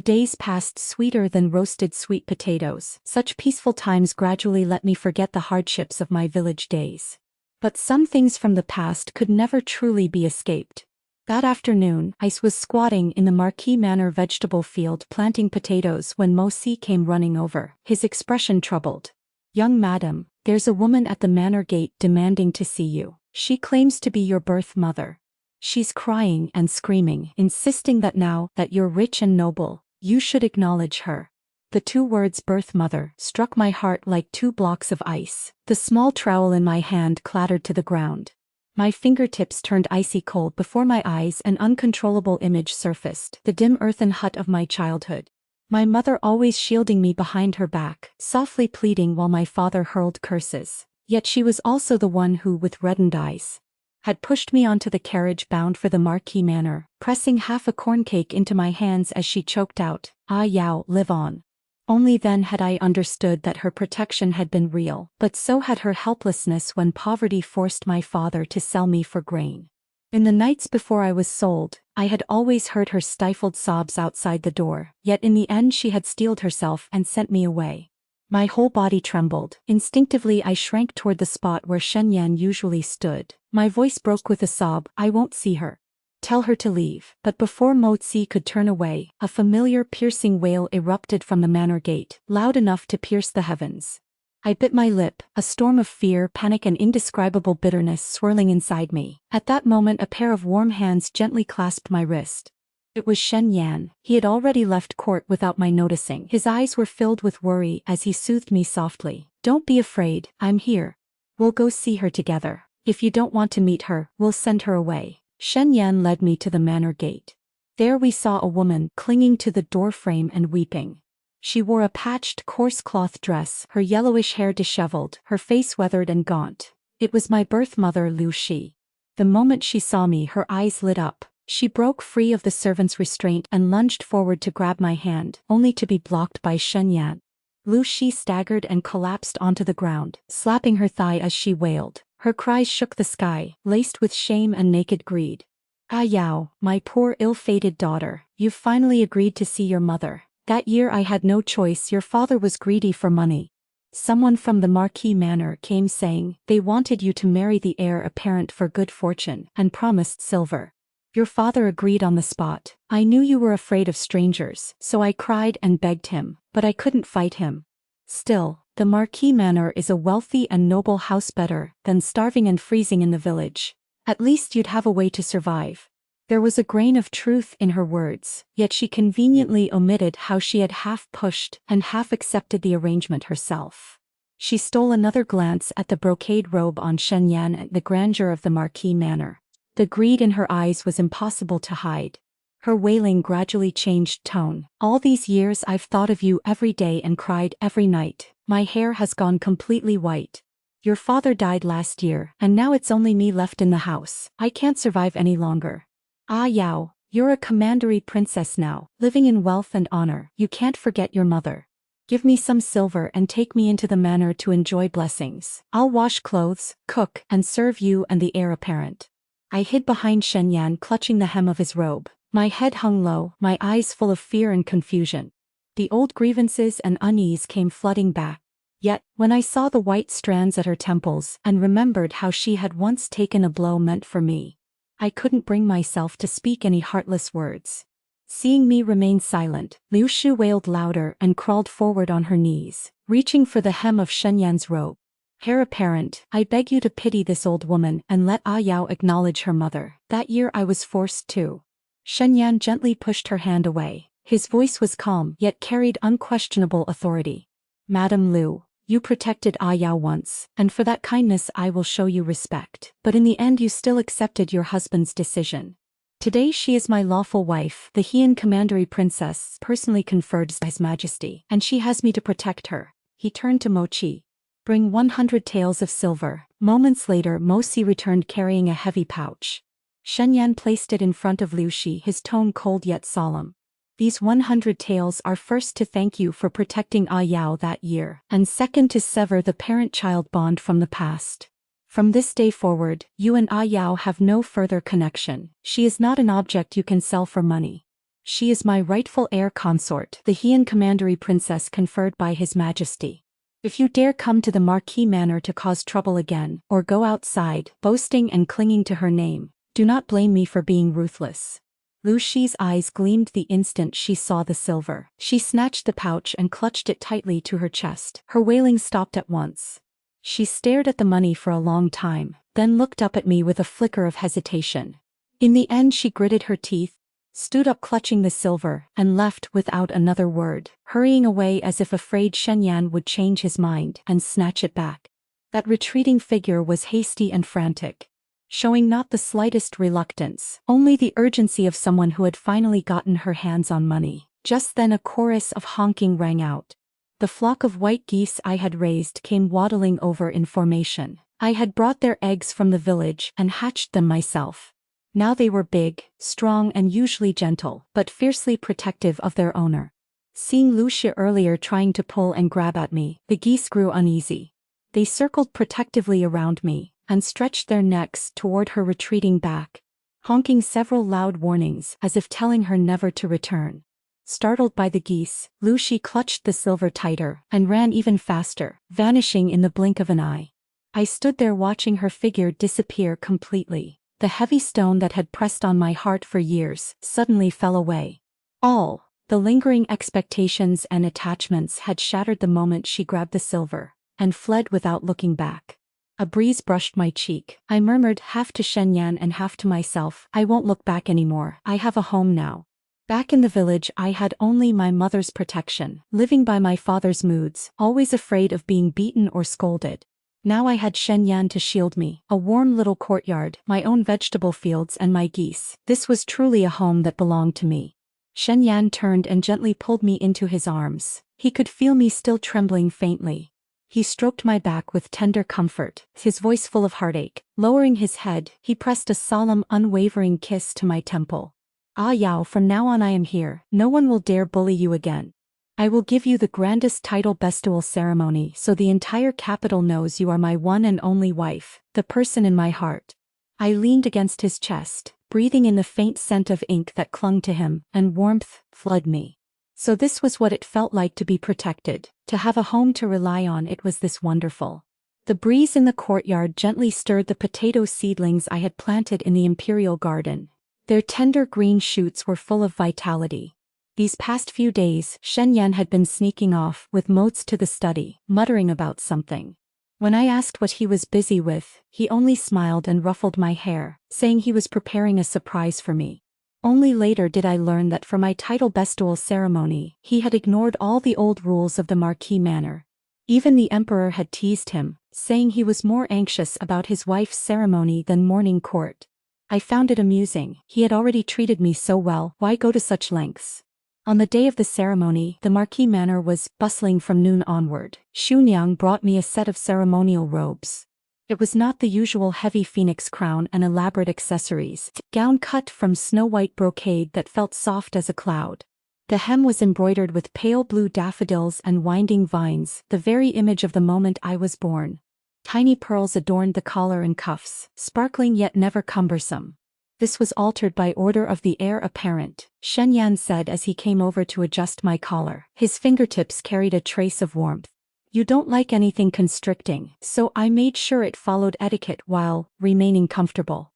days passed sweeter than roasted sweet potatoes. Such peaceful times gradually let me forget the hardships of my village days. But some things from the past could never truly be escaped. That afternoon, I was squatting in the Marquis Manor vegetable field planting potatoes when Mosi came running over, his expression troubled. "Young madam, there's a woman at the manor gate demanding to see you. She claims to be your birth mother. She's crying and screaming, insisting that now that you're rich and noble, you should acknowledge her." The two words "birth mother" struck my heart like two blocks of ice. The small trowel in my hand clattered to the ground. My fingertips turned icy cold before my eyes. An uncontrollable image surfaced, the dim earthen hut of my childhood. My mother always shielding me behind her back, softly pleading while my father hurled curses. Yet she was also the one who, with reddened eyes, had pushed me onto the carriage bound for the Marquis Manor, pressing half a corn cake into my hands as she choked out, "Ah Yao, live on." Only then had I understood that her protection had been real, but so had her helplessness when poverty forced my father to sell me for grain. In the nights before I was sold, I had always heard her stifled sobs outside the door, yet in the end she had steeled herself and sent me away. My whole body trembled. Instinctively I shrank toward the spot where Shen usually stood. My voice broke with a sob, "I won't see her. Tell her to leave." But before Mozi could turn away, a familiar piercing wail erupted from the manor gate, loud enough to pierce the heavens. I bit my lip, a storm of fear, panic and indescribable bitterness swirling inside me. At that moment a pair of warm hands gently clasped my wrist. It was Shen Yan. He had already left court without my noticing. His eyes were filled with worry as he soothed me softly. "Don't be afraid, I'm here. We'll go see her together. If you don't want to meet her, we'll send her away." Shen Yan led me to the manor gate. There we saw a woman clinging to the doorframe and weeping. She wore a patched, coarse cloth dress, her yellowish hair disheveled, her face weathered and gaunt. It was my birth mother, Liu Shi. The moment she saw me, her eyes lit up. She broke free of the servant's restraint and lunged forward to grab my hand, only to be blocked by Shen Yan. Liu Shi staggered and collapsed onto the ground, slapping her thigh as she wailed. Her cries shook the sky, laced with shame and naked greed. "Ah Yao, my poor ill-fated daughter, you've finally agreed to see your mother. That year I had no choice, your father was greedy for money. Someone from the Marquis Manor came saying they wanted you to marry the heir apparent for good fortune, and promised silver. Your father agreed on the spot. I knew you were afraid of strangers, so I cried and begged him, but I couldn't fight him. Still, the Marquis Manor is a wealthy and noble house, better than starving and freezing in the village. At least you'd have a way to survive." There was a grain of truth in her words, yet she conveniently omitted how she had half pushed and half accepted the arrangement herself. She stole another glance at the brocade robe on Shen Yan and the grandeur of the Marquis Manor. The greed in her eyes was impossible to hide. Her wailing gradually changed tone. "All these years I've thought of you every day and cried every night. My hair has gone completely white. Your father died last year, and now it's only me left in the house. I can't survive any longer. Ah Yao, you're a commandery princess now, living in wealth and honor. You can't forget your mother. Give me some silver and take me into the manor to enjoy blessings. I'll wash clothes, cook, and serve you and the heir apparent." I hid behind Shen Yan, clutching the hem of his robe. My head hung low, my eyes full of fear and confusion. The old grievances and unease came flooding back. Yet, when I saw the white strands at her temples and remembered how she had once taken a blow meant for me, I couldn't bring myself to speak any heartless words. Seeing me remain silent, Liu Shu wailed louder and crawled forward on her knees, reaching for the hem of Shen Yan's robe. "Heir apparent, I beg you to pity this old woman and let Ah Yao acknowledge her mother. That year I was forced to." Shen Yan gently pushed her hand away. His voice was calm yet carried unquestionable authority. "Madam Liu, you protected Ah Yao once, and for that kindness I will show you respect. But in the end you still accepted your husband's decision. Today she is my lawful wife, the Heian Commandery Princess personally conferred by His Majesty, and she has me to protect her." He turned to Mochi. "Bring 100 taels of silver." Moments later Mochi returned carrying a heavy pouch. Shen Yan placed it in front of Liu Shi, his tone cold yet solemn. "These 100 taels are first to thank you for protecting Ah Yao that year, and second to sever the parent-child bond from the past. From this day forward, you and Ah Yao have no further connection. She is not an object you can sell for money." She is my rightful heir consort, the Heian commandery princess conferred by His Majesty. If you dare come to the Marquis Manor to cause trouble again, or go outside, boasting and clinging to her name, do not blame me for being ruthless." Lu Shi's eyes gleamed the instant she saw the silver. She snatched the pouch and clutched it tightly to her chest. Her wailing stopped at once. She stared at the money for a long time, then looked up at me with a flicker of hesitation. In the end she gritted her teeth, stood up clutching the silver, and left without another word, hurrying away as if afraid Shen Yan would change his mind and snatch it back. That retreating figure was hasty and frantic, showing not the slightest reluctance, only the urgency of someone who had finally gotten her hands on money. Just then a chorus of honking rang out. The flock of white geese I had raised came waddling over in formation. I had brought their eggs from the village and hatched them myself. Now they were big, strong and usually gentle, but fiercely protective of their owner. Seeing Lu Shi earlier trying to pull and grab at me, the geese grew uneasy. They circled protectively around me, and stretched their necks toward her retreating back, honking several loud warnings as if telling her never to return. Startled by the geese, Lu Shi clutched the silver tighter and ran even faster, vanishing in the blink of an eye. I stood there watching her figure disappear completely. The heavy stone that had pressed on my heart for years suddenly fell away. All the lingering expectations and attachments had shattered the moment she grabbed the silver and fled without looking back. A breeze brushed my cheek. I murmured half to Shen Yan and half to myself, "I won't look back anymore. I have a home now." Back in the village I had only my mother's protection, living by my father's moods, always afraid of being beaten or scolded. Now I had Shen Yan to shield me, a warm little courtyard, my own vegetable fields and my geese. This was truly a home that belonged to me. Shen Yan turned and gently pulled me into his arms. He could feel me still trembling faintly. He stroked my back with tender comfort, his voice full of heartache. Lowering his head, he pressed a solemn, unwavering kiss to my temple. "Ah Yao, from now on I am here. No one will dare bully you again. I will give you the grandest title bestowal ceremony so the entire capital knows you are my one and only wife, the person in my heart." I leaned against his chest, breathing in the faint scent of ink that clung to him, and warmth flooded me. So this was what it felt like to be protected, to have a home to rely on. It was this wonderful. The breeze in the courtyard gently stirred the potato seedlings I had planted in the imperial garden. Their tender green shoots were full of vitality. These past few days, Shen Yan had been sneaking off with motes to the study, muttering about something. When I asked what he was busy with, he only smiled and ruffled my hair, saying he was preparing a surprise for me. Only later did I learn that for my title bestowal ceremony, he had ignored all the old rules of the Marquis Manor. Even the emperor had teased him, saying he was more anxious about his wife's ceremony than morning court. I found it amusing. He had already treated me so well, why go to such lengths? On the day of the ceremony, the Marquis Manor was bustling from noon onward. Xunyang brought me a set of ceremonial robes. It was not the usual heavy phoenix crown and elaborate accessories. Gown cut from snow-white brocade that felt soft as a cloud. The hem was embroidered with pale blue daffodils and winding vines, the very image of the moment I was born. Tiny pearls adorned the collar and cuffs, sparkling yet never cumbersome. "This was altered by order of the heir apparent," Shen Yan said as he came over to adjust my collar. His fingertips carried a trace of warmth. "You don't like anything constricting, so I made sure it followed etiquette while remaining comfortable."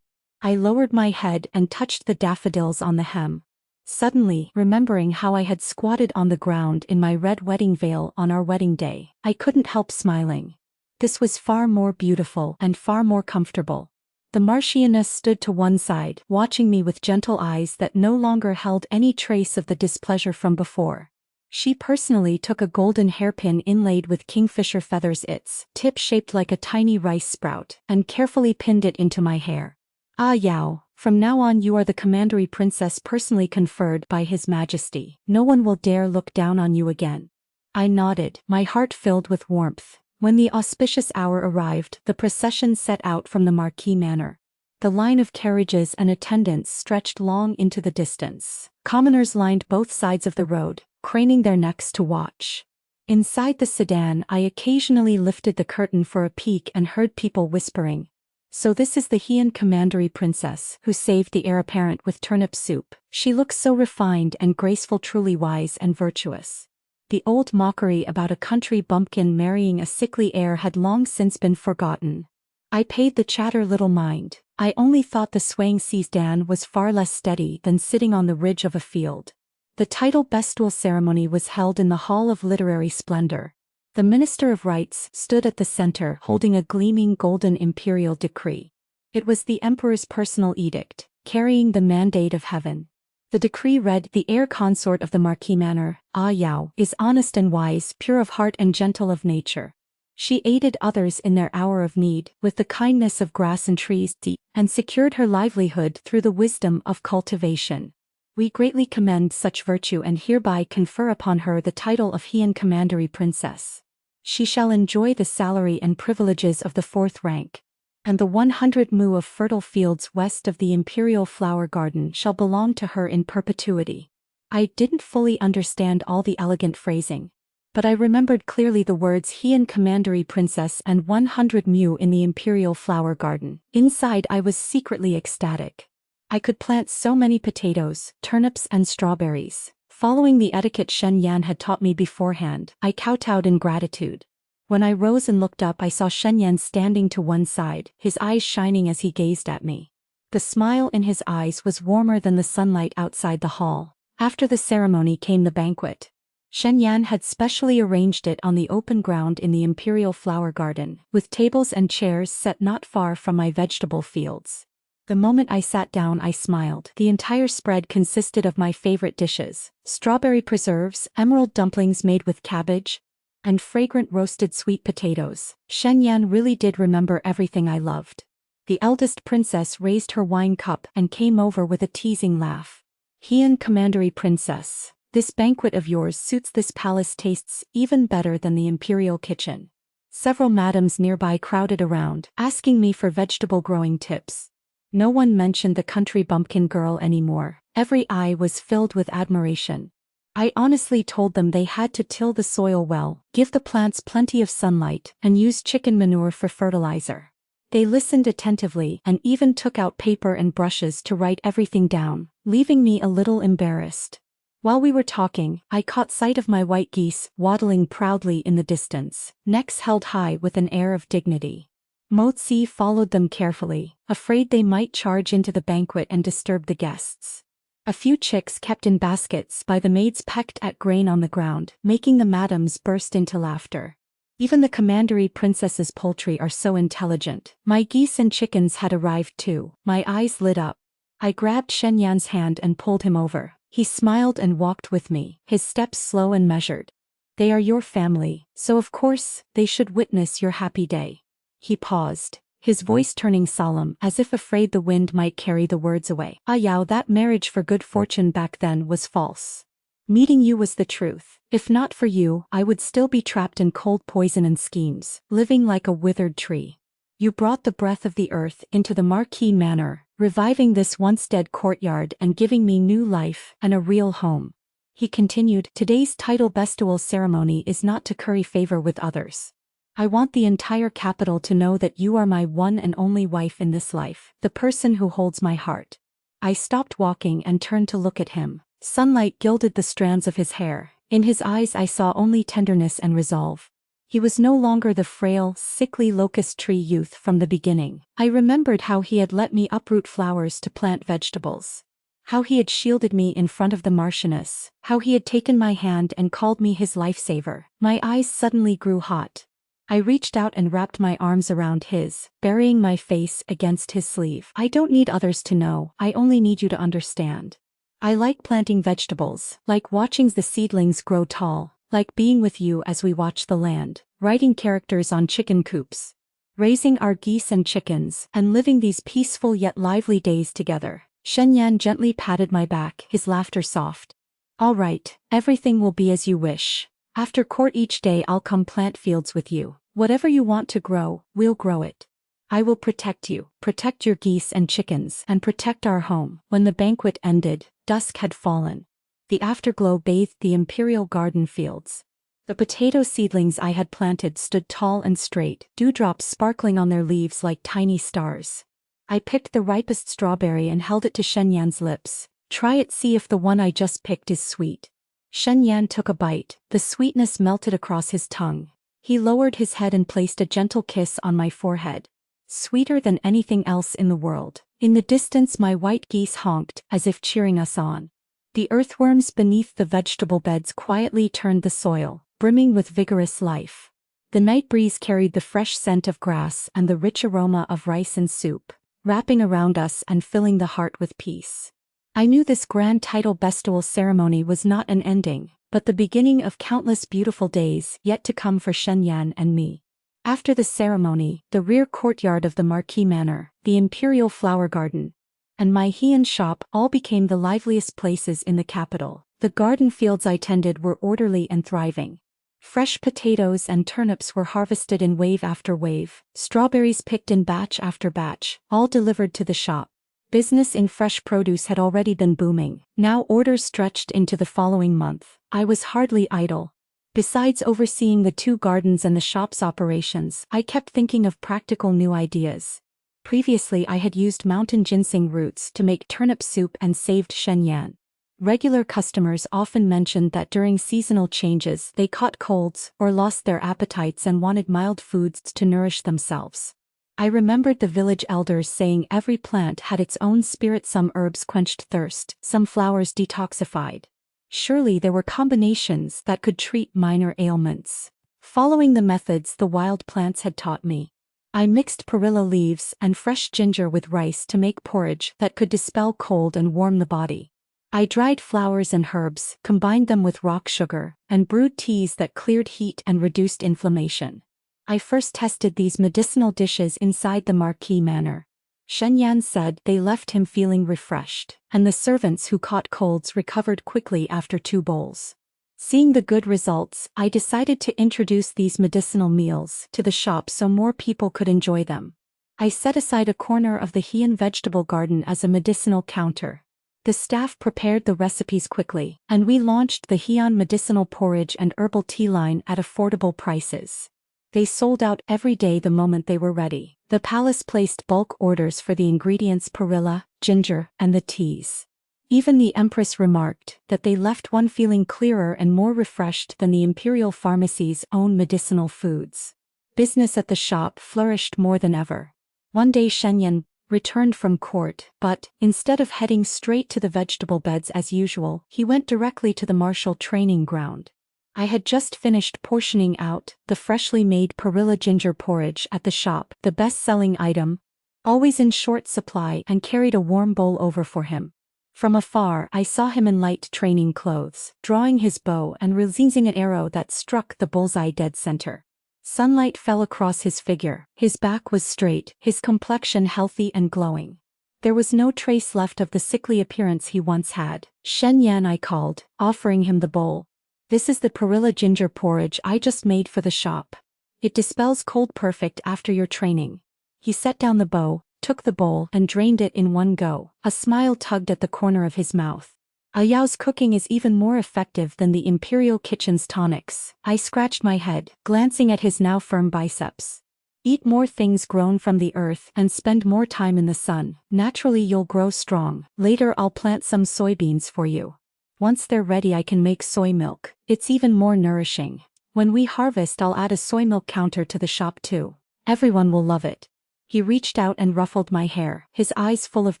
I lowered my head and touched the daffodils on the hem. Suddenly, remembering how I had squatted on the ground in my red wedding veil on our wedding day, I couldn't help smiling. This was far more beautiful and far more comfortable. The Marchioness stood to one side, watching me with gentle eyes that no longer held any trace of the displeasure from before. She personally took a golden hairpin inlaid with kingfisher feathers, its tip shaped like a tiny rice sprout, and carefully pinned it into my hair. "Ah Yao, from now on you are the commandery princess personally conferred by His Majesty. No one will dare look down on you again." I nodded, my heart filled with warmth. When the auspicious hour arrived, the procession set out from the Marquis Manor. The line of carriages and attendants stretched long into the distance. Commoners lined both sides of the road, craning their necks to watch. Inside the sedan, I occasionally lifted the curtain for a peek and heard people whispering, So this is the Heian commandery princess who saved the heir apparent with turnip soup. She looks so refined and graceful, truly wise and virtuous. The old mockery about a country bumpkin marrying a sickly heir had long since been forgotten. I paid the chatter little mind. I only thought the swaying sedan was far less steady than sitting on the ridge of a field. The title bestowal ceremony was held in the Hall of Literary Splendor. The Minister of Rights stood at the center holding a gleaming golden imperial decree. It was the emperor's personal edict, carrying the mandate of heaven. The decree read, "The heir consort of the Marquis Manor, Yao, is honest and wise, pure of heart and gentle of nature. She aided others in their hour of need with the kindness of grass and trees, and secured her livelihood through the wisdom of cultivation. We greatly commend such virtue and hereby confer upon her the title of Heian commandery princess. She shall enjoy the salary and privileges of the 4th rank. And the 100 mu of fertile fields west of the imperial flower garden shall belong to her in perpetuity." I didn't fully understand all the elegant phrasing, but I remembered clearly the words Heian commandery princess and 100 mu in the imperial flower garden. Inside I was secretly ecstatic. I could plant so many potatoes, turnips and strawberries. Following the etiquette Shen Yan had taught me beforehand, I kowtowed in gratitude. When I rose and looked up, I saw Shen Yan standing to one side, his eyes shining as he gazed at me. The smile in his eyes was warmer than the sunlight outside the hall. After the ceremony came the banquet. Shen Yan had specially arranged it on the open ground in the imperial flower garden, with tables and chairs set not far from my vegetable fields. The moment I sat down, I smiled. The entire spread consisted of my favorite dishes: strawberry preserves, emerald dumplings made with cabbage, and fragrant roasted sweet potatoes. Shen Yan really did remember everything I loved. The eldest princess raised her wine cup and came over with a teasing laugh. "Heian commandery princess, this banquet of yours suits this palace, tastes even better than the imperial kitchen." Several madams nearby crowded around, asking me for vegetable growing tips. No one mentioned the country bumpkin girl anymore. Every eye was filled with admiration. I honestly told them they had to till the soil well, give the plants plenty of sunlight, and use chicken manure for fertilizer. They listened attentively and even took out paper and brushes to write everything down, leaving me a little embarrassed. While we were talking, I caught sight of my white geese waddling proudly in the distance, necks held high with an air of dignity. Mozi followed them carefully, afraid they might charge into the banquet and disturb the guests. A few chicks kept in baskets by the maids pecked at grain on the ground, making the madams burst into laughter. Even the commandery princess's poultry are so intelligent. My geese and chickens had arrived too. My eyes lit up. I grabbed Shen Yan's hand and pulled him over. He smiled and walked with me, his steps slow and measured. "They are your family, so of course, they should witness your happy day." He paused, his voice turning solemn as if afraid the wind might carry the words away. "Yao, that marriage for good fortune back then was false. Meeting you was the truth. If not for you, I would still be trapped in cold poison and schemes, living like a withered tree. You brought the breath of the earth into the Marquis Manor, reviving this once dead courtyard and giving me new life and a real home." He continued, "Today's title bestowal ceremony is not to curry favor with others. I want the entire capital to know that you are my one and only wife in this life, the person who holds my heart." I stopped walking and turned to look at him. Sunlight gilded the strands of his hair. In his eyes I saw only tenderness and resolve. He was no longer the frail, sickly locust tree youth from the beginning. I remembered how he had let me uproot flowers to plant vegetables. How he had shielded me in front of the Marchioness. How he had taken my hand and called me his lifesaver. My eyes suddenly grew hot. I reached out and wrapped my arms around his, burying my face against his sleeve. "I don't need others to know, I only need you to understand. I like planting vegetables, like watching the seedlings grow tall, like being with you as we watch the land, writing characters on chicken coops, raising our geese and chickens, and living these peaceful yet lively days together." Shen Yan gently patted my back, his laughter soft. "All right, everything will be as you wish. After court each day I'll come plant fields with you. Whatever you want to grow, we'll grow it. I will protect you, protect your geese and chickens, and protect our home." When the banquet ended, dusk had fallen. The afterglow bathed the imperial garden fields. The potato seedlings I had planted stood tall and straight, dewdrops sparkling on their leaves like tiny stars. I picked the ripest strawberry and held it to Shen Yan's lips. "Try it, see if the one I just picked is sweet." Shen Yan took a bite, the sweetness melted across his tongue. He lowered his head and placed a gentle kiss on my forehead. Sweeter than anything else in the world. In the distance my white geese honked, as if cheering us on. The earthworms beneath the vegetable beds quietly turned the soil, brimming with vigorous life. The night breeze carried the fresh scent of grass and the rich aroma of rice and soup, wrapping around us and filling the heart with peace. I knew this grand title bestowal ceremony was not an ending, but the beginning of countless beautiful days yet to come for Shen Yan and me. After the ceremony, the rear courtyard of the Marquis Manor, the Imperial Flower Garden, and my Heian shop all became the liveliest places in the capital. The garden fields I tended were orderly and thriving. Fresh potatoes and turnips were harvested in wave after wave, strawberries picked in batch after batch, all delivered to the shop. Business in fresh produce had already been booming, now orders stretched into the following month. I was hardly idle. Besides overseeing the 2 gardens and the shop's operations, I kept thinking of practical new ideas. Previously I had used mountain ginseng roots to make turnip soup and saved Shen Yan. Regular customers often mentioned that during seasonal changes they caught colds or lost their appetites and wanted mild foods to nourish themselves. I remembered the village elders saying every plant had its own spirit. Some herbs quenched thirst, some flowers detoxified. Surely there were combinations that could treat minor ailments. Following the methods the wild plants had taught me, I mixed perilla leaves and fresh ginger with rice to make porridge that could dispel cold and warm the body. I dried flowers and herbs, combined them with rock sugar, and brewed teas that cleared heat and reduced inflammation. I first tested these medicinal dishes inside the Marquis Manor. Shen Yan said they left him feeling refreshed, and the servants who caught colds recovered quickly after 2 bowls. Seeing the good results, I decided to introduce these medicinal meals to the shop so more people could enjoy them. I set aside a corner of the Heian vegetable garden as a medicinal counter. The staff prepared the recipes quickly, and we launched the Heian medicinal porridge and herbal tea line at affordable prices. They sold out every day the moment they were ready. The palace placed bulk orders for the ingredients perilla, ginger, and the teas. Even the Empress remarked that they left one feeling clearer and more refreshed than the Imperial Pharmacy's own medicinal foods. Business at the shop flourished more than ever. One day Shen Yan returned from court, but, instead of heading straight to the vegetable beds as usual, he went directly to the martial training ground. I had just finished portioning out the freshly made perilla ginger porridge at the shop, the best-selling item, always in short supply, and carried a warm bowl over for him. From afar I saw him in light training clothes, drawing his bow and releasing an arrow that struck the bullseye dead center. Sunlight fell across his figure, his back was straight, his complexion healthy and glowing. There was no trace left of the sickly appearance he once had. "Shen Yan," I called, offering him the bowl. "This is the perilla ginger porridge I just made for the shop. It dispels cold perfect after your training." He set down the bow, took the bowl, and drained it in one go. A smile tugged at the corner of his mouth. "Ayao's cooking is even more effective than the Imperial Kitchen's tonics." I scratched my head, glancing at his now firm biceps. "Eat more things grown from the earth and spend more time in the sun. Naturally you'll grow strong. Later I'll plant some soybeans for you. Once they're ready I can make soy milk. It's even more nourishing. When we harvest I'll add a soy milk counter to the shop too. Everyone will love it." He reached out and ruffled my hair, his eyes full of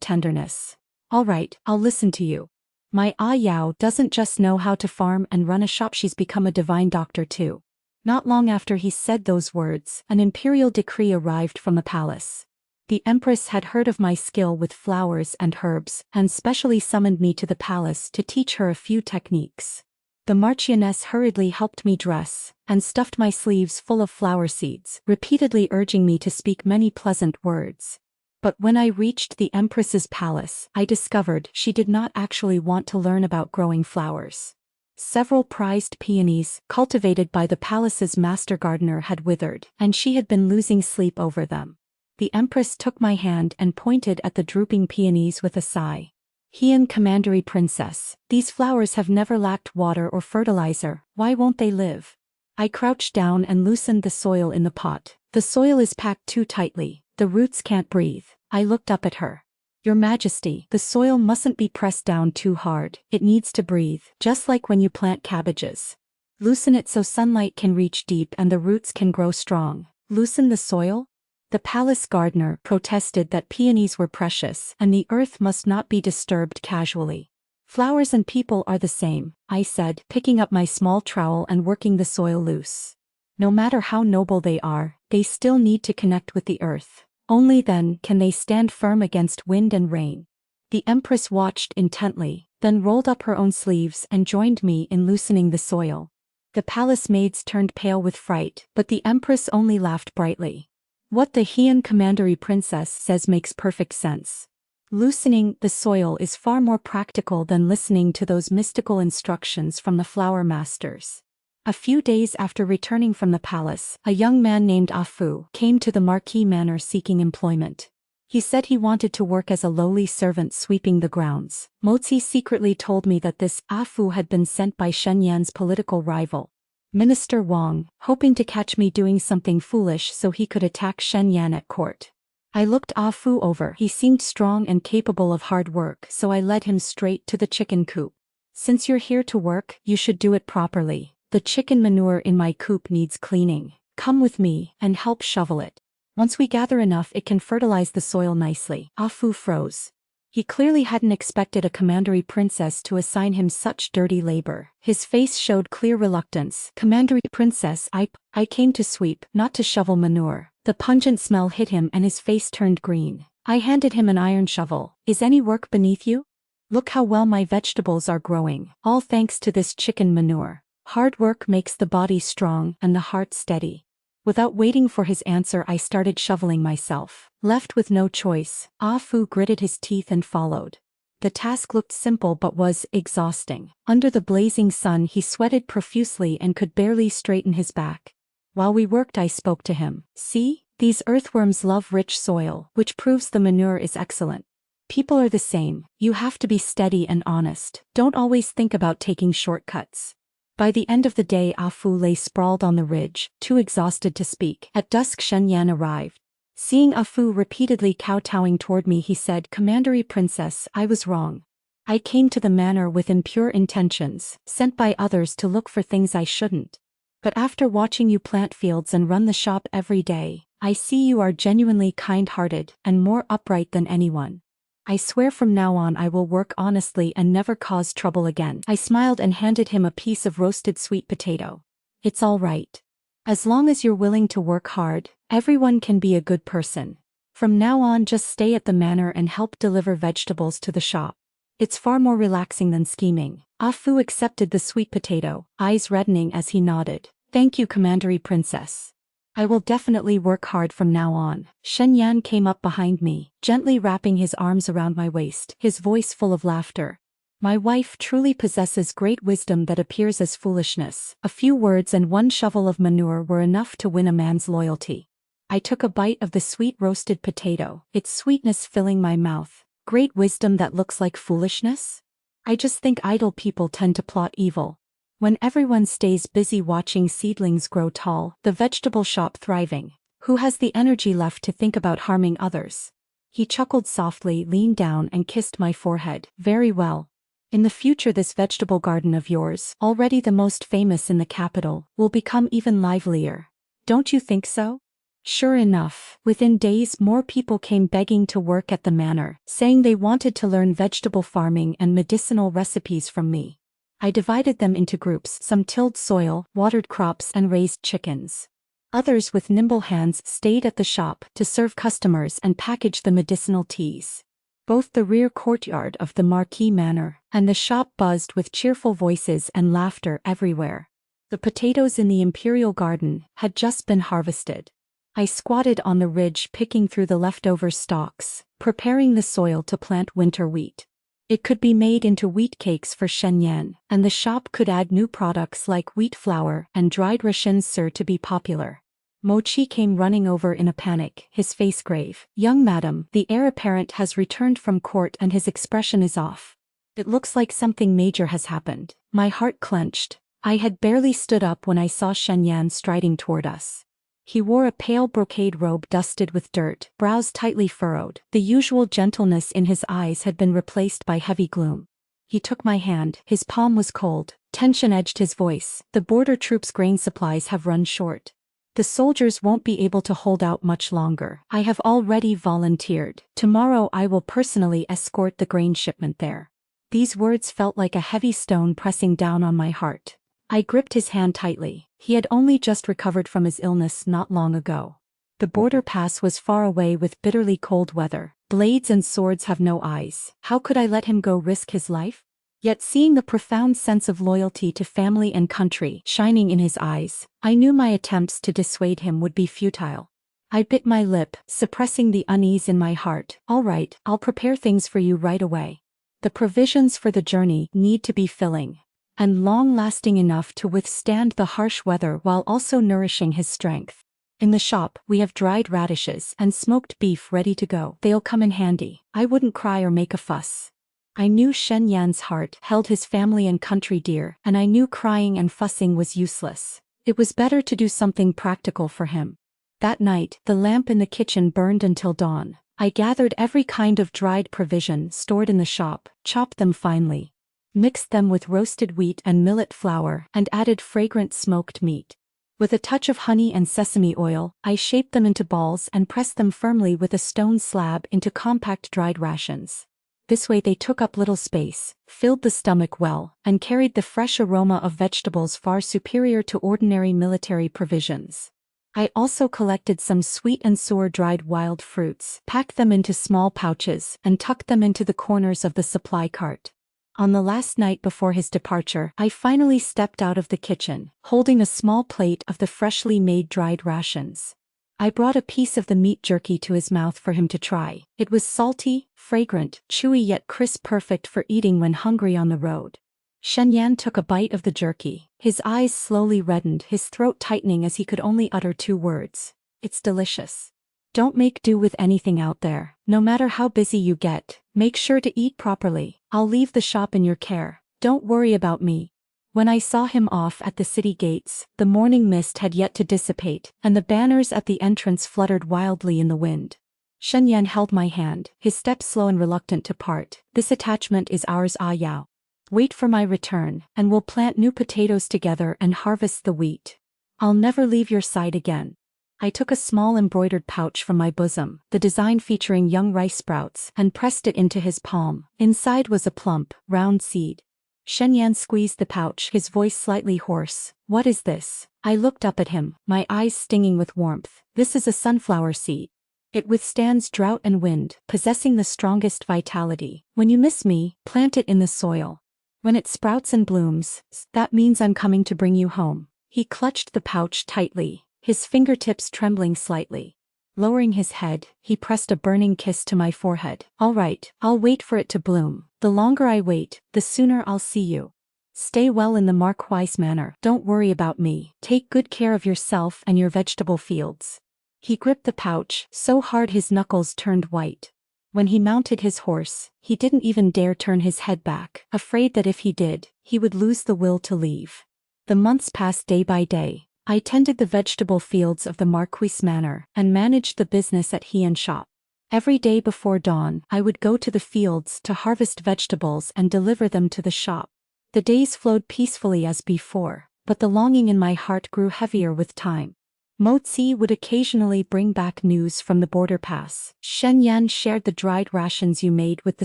tenderness. "All right, I'll listen to you. My Ayao doesn't just know how to farm and run a shop, she's become a divine doctor too." Not long after he said those words, an imperial decree arrived from the palace. The Empress had heard of my skill with flowers and herbs, and specially summoned me to the palace to teach her a few techniques. The Marchioness hurriedly helped me dress, and stuffed my sleeves full of flower seeds, repeatedly urging me to speak many pleasant words. But when I reached the Empress's palace, I discovered she did not actually want to learn about growing flowers. Several prized peonies, cultivated by the palace's master gardener, had withered, and she had been losing sleep over them. The Empress took my hand and pointed at the drooping peonies with a sigh. "Heian Commandery Princess, these flowers have never lacked water or fertilizer, why won't they live?" I crouched down and loosened the soil in the pot. The soil is packed too tightly. The roots can't breathe. I looked up at her. Your Majesty, the soil mustn't be pressed down too hard. It needs to breathe, just like when you plant cabbages. Loosen it so sunlight can reach deep and the roots can grow strong. Loosen the soil? The palace gardener protested that peonies were precious and the earth must not be disturbed casually. Flowers and people are the same, I said, picking up my small trowel and working the soil loose. No matter how noble they are, they still need to connect with the earth. Only then can they stand firm against wind and rain. The Empress watched intently, then rolled up her own sleeves and joined me in loosening the soil. The palace maids turned pale with fright, but the Empress only laughed brightly. What the Heian commandery princess says makes perfect sense. Loosening the soil is far more practical than listening to those mystical instructions from the flower masters. A few days after returning from the palace, a young man named Afu came to the Marquis Manor seeking employment. He said he wanted to work as a lowly servant sweeping the grounds. Mozi secretly told me that this Afu had been sent by Shen Yan's political rival, Minister Wang, hoping to catch me doing something foolish so he could attack Shen Yan at court. I looked Afu over. He seemed strong and capable of hard work, so I led him straight to the chicken coop. Since you're here to work, you should do it properly. The chicken manure in my coop needs cleaning. Come with me and help shovel it. Once we gather enough, it can fertilize the soil nicely. Afu froze. He clearly hadn't expected a commandery princess to assign him such dirty labor. His face showed clear reluctance. Commandery princess, I came to sweep, not to shovel manure. The pungent smell hit him and his face turned green. I handed him an iron shovel. Is any work beneath you? Look how well my vegetables are growing, all thanks to this chicken manure. Hard work makes the body strong and the heart steady. Without waiting for his answer, I started shoveling myself. Left with no choice, Afu gritted his teeth and followed. The task looked simple but was exhausting. Under the blazing sun, he sweated profusely and could barely straighten his back. While we worked, I spoke to him. See, these earthworms love rich soil, which proves the manure is excellent. People are the same. You have to be steady and honest. Don't always think about taking shortcuts. By the end of the day, Afu lay sprawled on the ridge, too exhausted to speak. At dusk, Shen Yan arrived. Seeing Afu repeatedly kowtowing toward me, he said, Commandery princess, I was wrong. I came to the manor with impure intentions, sent by others to look for things I shouldn't. But after watching you plant fields and run the shop every day, I see you are genuinely kind-hearted and more upright than anyone. I swear from now on I will work honestly and never cause trouble again. I smiled and handed him a piece of roasted sweet potato. It's all right. As long as you're willing to work hard, everyone can be a good person. From now on, just stay at the manor and help deliver vegetables to the shop. It's far more relaxing than scheming. Afu accepted the sweet potato, eyes reddening as he nodded. Thank you, Commandery Princess. I will definitely work hard from now on. Shen Yan came up behind me, gently wrapping his arms around my waist, his voice full of laughter. My wife truly possesses great wisdom that appears as foolishness. A few words and one shovel of manure were enough to win a man's loyalty. I took a bite of the sweet roasted potato, its sweetness filling my mouth. Great wisdom that looks like foolishness? I just think idle people tend to plot evil. When everyone stays busy watching seedlings grow tall, the vegetable shop thriving, who has the energy left to think about harming others? He chuckled softly, leaned down and kissed my forehead. Very well. In the future, this vegetable garden of yours, already the most famous in the capital, will become even livelier. Don't you think so? Sure enough, within days more people came begging to work at the manor, saying they wanted to learn vegetable farming and medicinal recipes from me. I divided them into groups. Some tilled soil, watered crops and raised chickens. Others with nimble hands stayed at the shop to serve customers and package the medicinal teas. Both the rear courtyard of the Marquis Manor and the shop buzzed with cheerful voices and laughter everywhere. The potatoes in the imperial garden had just been harvested. I squatted on the ridge picking through the leftover stalks, preparing the soil to plant winter wheat. It could be made into wheat cakes for Shen Yan, and the shop could add new products like wheat flour and dried rations to be popular. Mochi came running over in a panic, his face grave. Young madam, the heir apparent has returned from court and his expression is off. It looks like something major has happened. My heart clenched. I had barely stood up when I saw Shen Yan striding toward us. He wore a pale brocade robe dusted with dirt, brows tightly furrowed. The usual gentleness in his eyes had been replaced by heavy gloom. He took my hand, his palm was cold. Tension edged his voice. The border troops' grain supplies have run short. The soldiers won't be able to hold out much longer. I have already volunteered. Tomorrow I will personally escort the grain shipment there. These words felt like a heavy stone pressing down on my heart. I gripped his hand tightly. He had only just recovered from his illness not long ago. The border pass was far away with bitterly cold weather. Blades and swords have no eyes. How could I let him go risk his life? Yet seeing the profound sense of loyalty to family and country shining in his eyes, I knew my attempts to dissuade him would be futile. I bit my lip, suppressing the unease in my heart. All right, I'll prepare things for you right away. The provisions for the journey need to be filling and long-lasting enough to withstand the harsh weather while also nourishing his strength. In the shop, we have dried radishes and smoked beef ready to go. They'll come in handy. I wouldn't cry or make a fuss. I knew Shen Yan's heart held his family and country dear, and I knew crying and fussing was useless. It was better to do something practical for him. That night, the lamp in the kitchen burned until dawn. I gathered every kind of dried provision stored in the shop, chopped them finely, mixed them with roasted wheat and millet flour, and added fragrant smoked meat. With a touch of honey and sesame oil, I shaped them into balls and pressed them firmly with a stone slab into compact dried rations. This way they took up little space, filled the stomach well, and carried the fresh aroma of vegetables far superior to ordinary military provisions. I also collected some sweet and sour dried wild fruits, packed them into small pouches, and tucked them into the corners of the supply cart. On the last night before his departure, I finally stepped out of the kitchen, holding a small plate of the freshly made dried rations. I brought a piece of the meat jerky to his mouth for him to try. It was salty, fragrant, chewy yet crisp, perfect for eating when hungry on the road. Shen Yan took a bite of the jerky. His eyes slowly reddened, his throat tightening as he could only utter two words. It's delicious. Don't make do with anything out there. No matter how busy you get, make sure to eat properly. I'll leave the shop in your care. Don't worry about me. When I saw him off at the city gates, the morning mist had yet to dissipate, and the banners at the entrance fluttered wildly in the wind. Shen Yan held my hand, his step slow and reluctant to part. This attachment is ours, Ah Yao. Wait for my return, and we'll plant new potatoes together and harvest the wheat. I'll never leave your side again. I took a small embroidered pouch from my bosom, the design featuring young rice sprouts, and pressed it into his palm. Inside was a plump, round seed. Shen Yan squeezed the pouch, his voice slightly hoarse. What is this? I looked up at him, my eyes stinging with warmth. This is a sunflower seed. It withstands drought and wind, possessing the strongest vitality. When you miss me, plant it in the soil. When it sprouts and blooms, that means I'm coming to bring you home. He clutched the pouch tightly, his fingertips trembling slightly. Lowering his head, he pressed a burning kiss to my forehead. All right, I'll wait for it to bloom. The longer I wait, the sooner I'll see you. Stay well in the Marquise Manor. Don't worry about me. Take good care of yourself and your vegetable fields. He gripped the pouch so hard his knuckles turned white. When he mounted his horse, he didn't even dare turn his head back, afraid that if he did, he would lose the will to leave. The months passed day by day. I tended the vegetable fields of the Marquise Manor and managed the business at Heian shop. Every day before dawn, I would go to the fields to harvest vegetables and deliver them to the shop. The days flowed peacefully as before, but the longing in my heart grew heavier with time. Mozi would occasionally bring back news from the border pass. Shen Yan shared the dried rations you made with the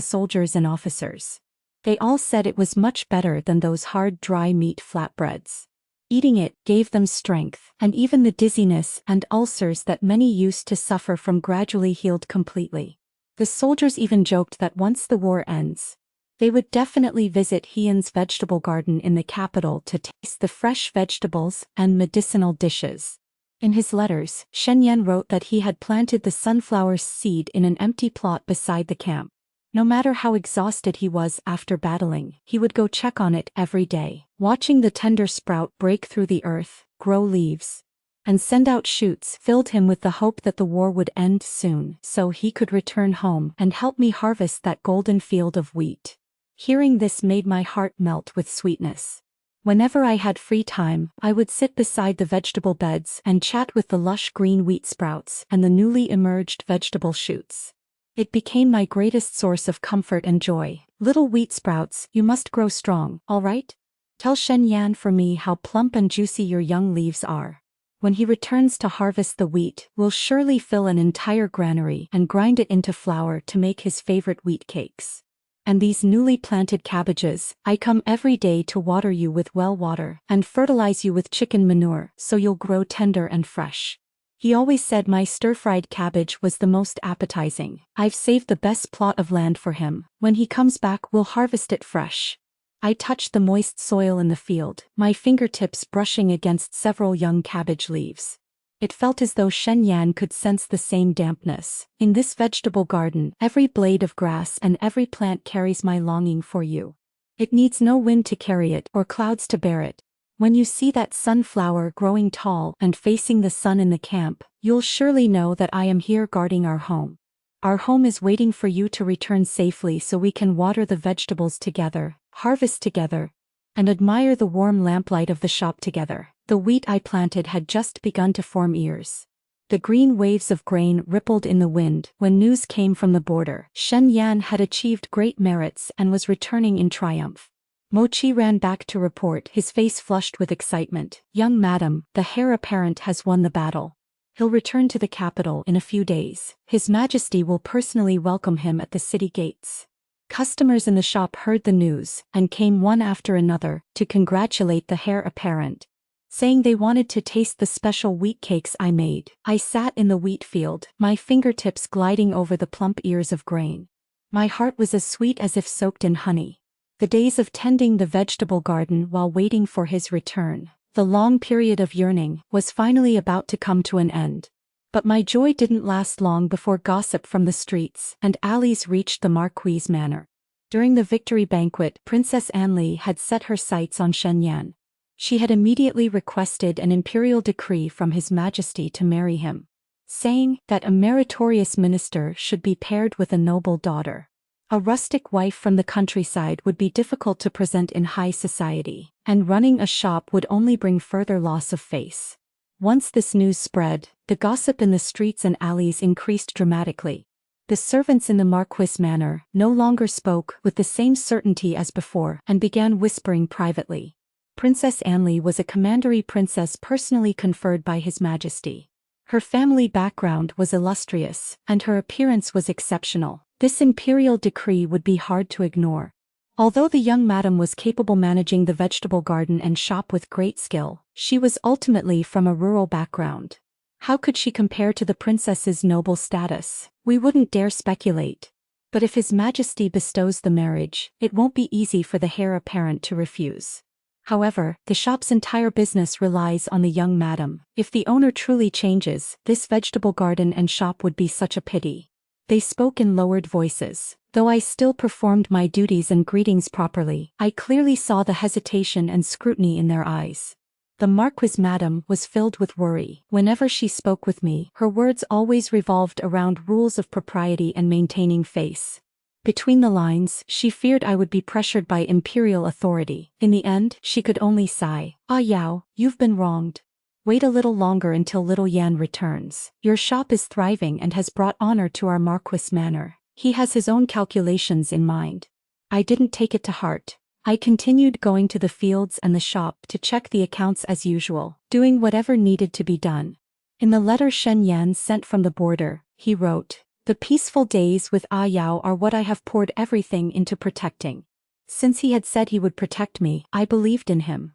soldiers and officers. They all said it was much better than those hard dry meat flatbreads. Eating it gave them strength, and even the dizziness and ulcers that many used to suffer from gradually healed completely. The soldiers even joked that once the war ends, they would definitely visit Heian's vegetable garden in the capital to taste the fresh vegetables and medicinal dishes. In his letters, Shen Yan wrote that he had planted the sunflower seed in an empty plot beside the camp. No matter how exhausted he was after battling, he would go check on it every day, watching the tender sprout break through the earth, grow leaves, and send out shoots filled him with the hope that the war would end soon so he could return home and help me harvest that golden field of wheat. Hearing this made my heart melt with sweetness. Whenever I had free time, I would sit beside the vegetable beds and chat with the lush green wheat sprouts and the newly emerged vegetable shoots. It became my greatest source of comfort and joy. Little wheat sprouts, you must grow strong, all right? Tell Shen Yan for me how plump and juicy your young leaves are. When he returns to harvest the wheat, we'll surely fill an entire granary and grind it into flour to make his favorite wheat cakes. And these newly planted cabbages, I come every day to water you with well water and fertilize you with chicken manure so you'll grow tender and fresh. He always said my stir-fried cabbage was the most appetizing. I've saved the best plot of land for him. When he comes back, we'll harvest it fresh. I touched the moist soil in the field, my fingertips brushing against several young cabbage leaves. It felt as though Shen Yan could sense the same dampness. In this vegetable garden, every blade of grass and every plant carries my longing for you. It needs no wind to carry it or clouds to bear it. When you see that sunflower growing tall and facing the sun in the camp, you'll surely know that I am here guarding our home. Our home is waiting for you to return safely so we can water the vegetables together, harvest together, and admire the warm lamplight of the shop together. The wheat I planted had just begun to form ears. The green waves of grain rippled in the wind when news came from the border. Shen Yan had achieved great merits and was returning in triumph. Mochi ran back to report, his face flushed with excitement. Young madam, the heir apparent has won the battle. He'll return to the capital in a few days. His Majesty will personally welcome him at the city gates. Customers in the shop heard the news and came one after another to congratulate the heir apparent, saying they wanted to taste the special wheat cakes I made. I sat in the wheat field, my fingertips gliding over the plump ears of grain. My heart was as sweet as if soaked in honey. The days of tending the vegetable garden while waiting for his return, the long period of yearning, was finally about to come to an end. But my joy didn't last long before gossip from the streets and alleys reached the Marquis's manor. During the victory banquet, Princess Anli had set her sights on Shen Yan. She had immediately requested an imperial decree from His Majesty to marry him, saying that a meritorious minister should be paired with a noble daughter. A rustic wife from the countryside would be difficult to present in high society, and running a shop would only bring further loss of face. Once this news spread, the gossip in the streets and alleys increased dramatically. The servants in the Marquis manor no longer spoke with the same certainty as before and began whispering privately. Princess Anli was a commandery princess personally conferred by His Majesty. Her family background was illustrious, and her appearance was exceptional. This imperial decree would be hard to ignore. Although the young madam was capable managing the vegetable garden and shop with great skill, she was ultimately from a rural background. How could she compare to the princess's noble status? We wouldn't dare speculate. But if His Majesty bestows the marriage, it won't be easy for the heir apparent to refuse. However, the shop's entire business relies on the young madam. If the owner truly changes, this vegetable garden and shop would be such a pity. They spoke in lowered voices. Though I still performed my duties and greetings properly, I clearly saw the hesitation and scrutiny in their eyes. The Marquis madam was filled with worry. Whenever she spoke with me, her words always revolved around rules of propriety and maintaining face. Between the lines, she feared I would be pressured by imperial authority. In the end, she could only sigh. Ah Yao, you've been wronged. Wait a little longer until little Yan returns. Your shop is thriving and has brought honor to our Marquis manor. He has his own calculations in mind. I didn't take it to heart. I continued going to the fields and the shop to check the accounts as usual, doing whatever needed to be done. In the letter Shen Yan sent from the border, he wrote, "The peaceful days with Ah Yao are what I have poured everything into protecting." Since he had said he would protect me, I believed in him.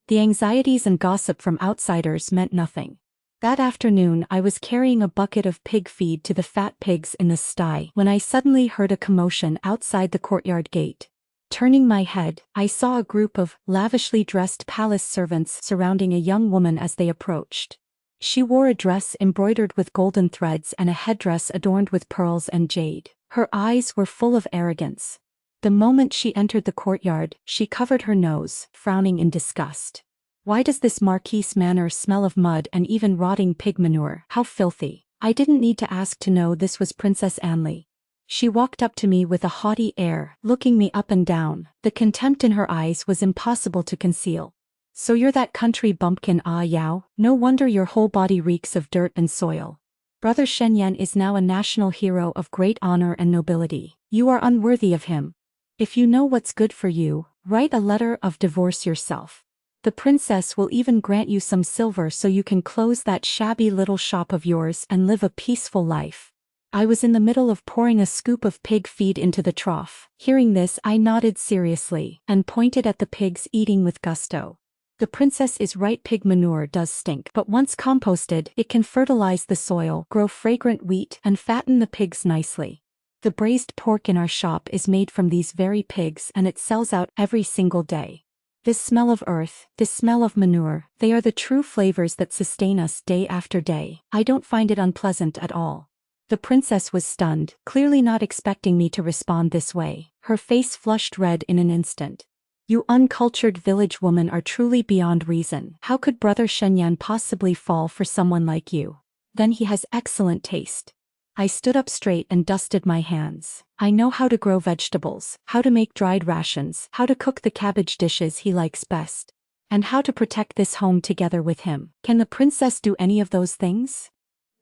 The anxieties and gossip from outsiders meant nothing. That afternoon I was carrying a bucket of pig feed to the fat pigs in the sty when I suddenly heard a commotion outside the courtyard gate. Turning my head, I saw a group of lavishly dressed palace servants surrounding a young woman as they approached. She wore a dress embroidered with golden threads and a headdress adorned with pearls and jade. Her eyes were full of arrogance. The moment she entered the courtyard, she covered her nose, frowning in disgust. Why does this Marquis manor smell of mud and even rotting pig manure? How filthy. I didn't need to ask to know this was Princess Anli. She walked up to me with a haughty air, looking me up and down. The contempt in her eyes was impossible to conceal. So you're that country bumpkin, ah Yao, no wonder your whole body reeks of dirt and soil. Brother Shen Yan is now a national hero of great honor and nobility. You are unworthy of him. If you know what's good for you, write a letter of divorce yourself. The princess will even grant you some silver so you can close that shabby little shop of yours and live a peaceful life. I was in the middle of pouring a scoop of pig feed into the trough. Hearing this, I nodded seriously and pointed at the pigs eating with gusto. The princess is right, pig manure does stink, but once composted, it can fertilize the soil, grow fragrant wheat, and fatten the pigs nicely. The braised pork in our shop is made from these very pigs and it sells out every single day. This smell of earth, this smell of manure, they are the true flavors that sustain us day after day. I don't find it unpleasant at all. The princess was stunned, clearly not expecting me to respond this way. Her face flushed red in an instant. You uncultured village woman are truly beyond reason. How could Brother Shen Yan possibly fall for someone like you? Then he has excellent taste. I stood up straight and dusted my hands. I know how to grow vegetables, how to make dried rations, how to cook the cabbage dishes he likes best, and how to protect this home together with him. Can the princess do any of those things?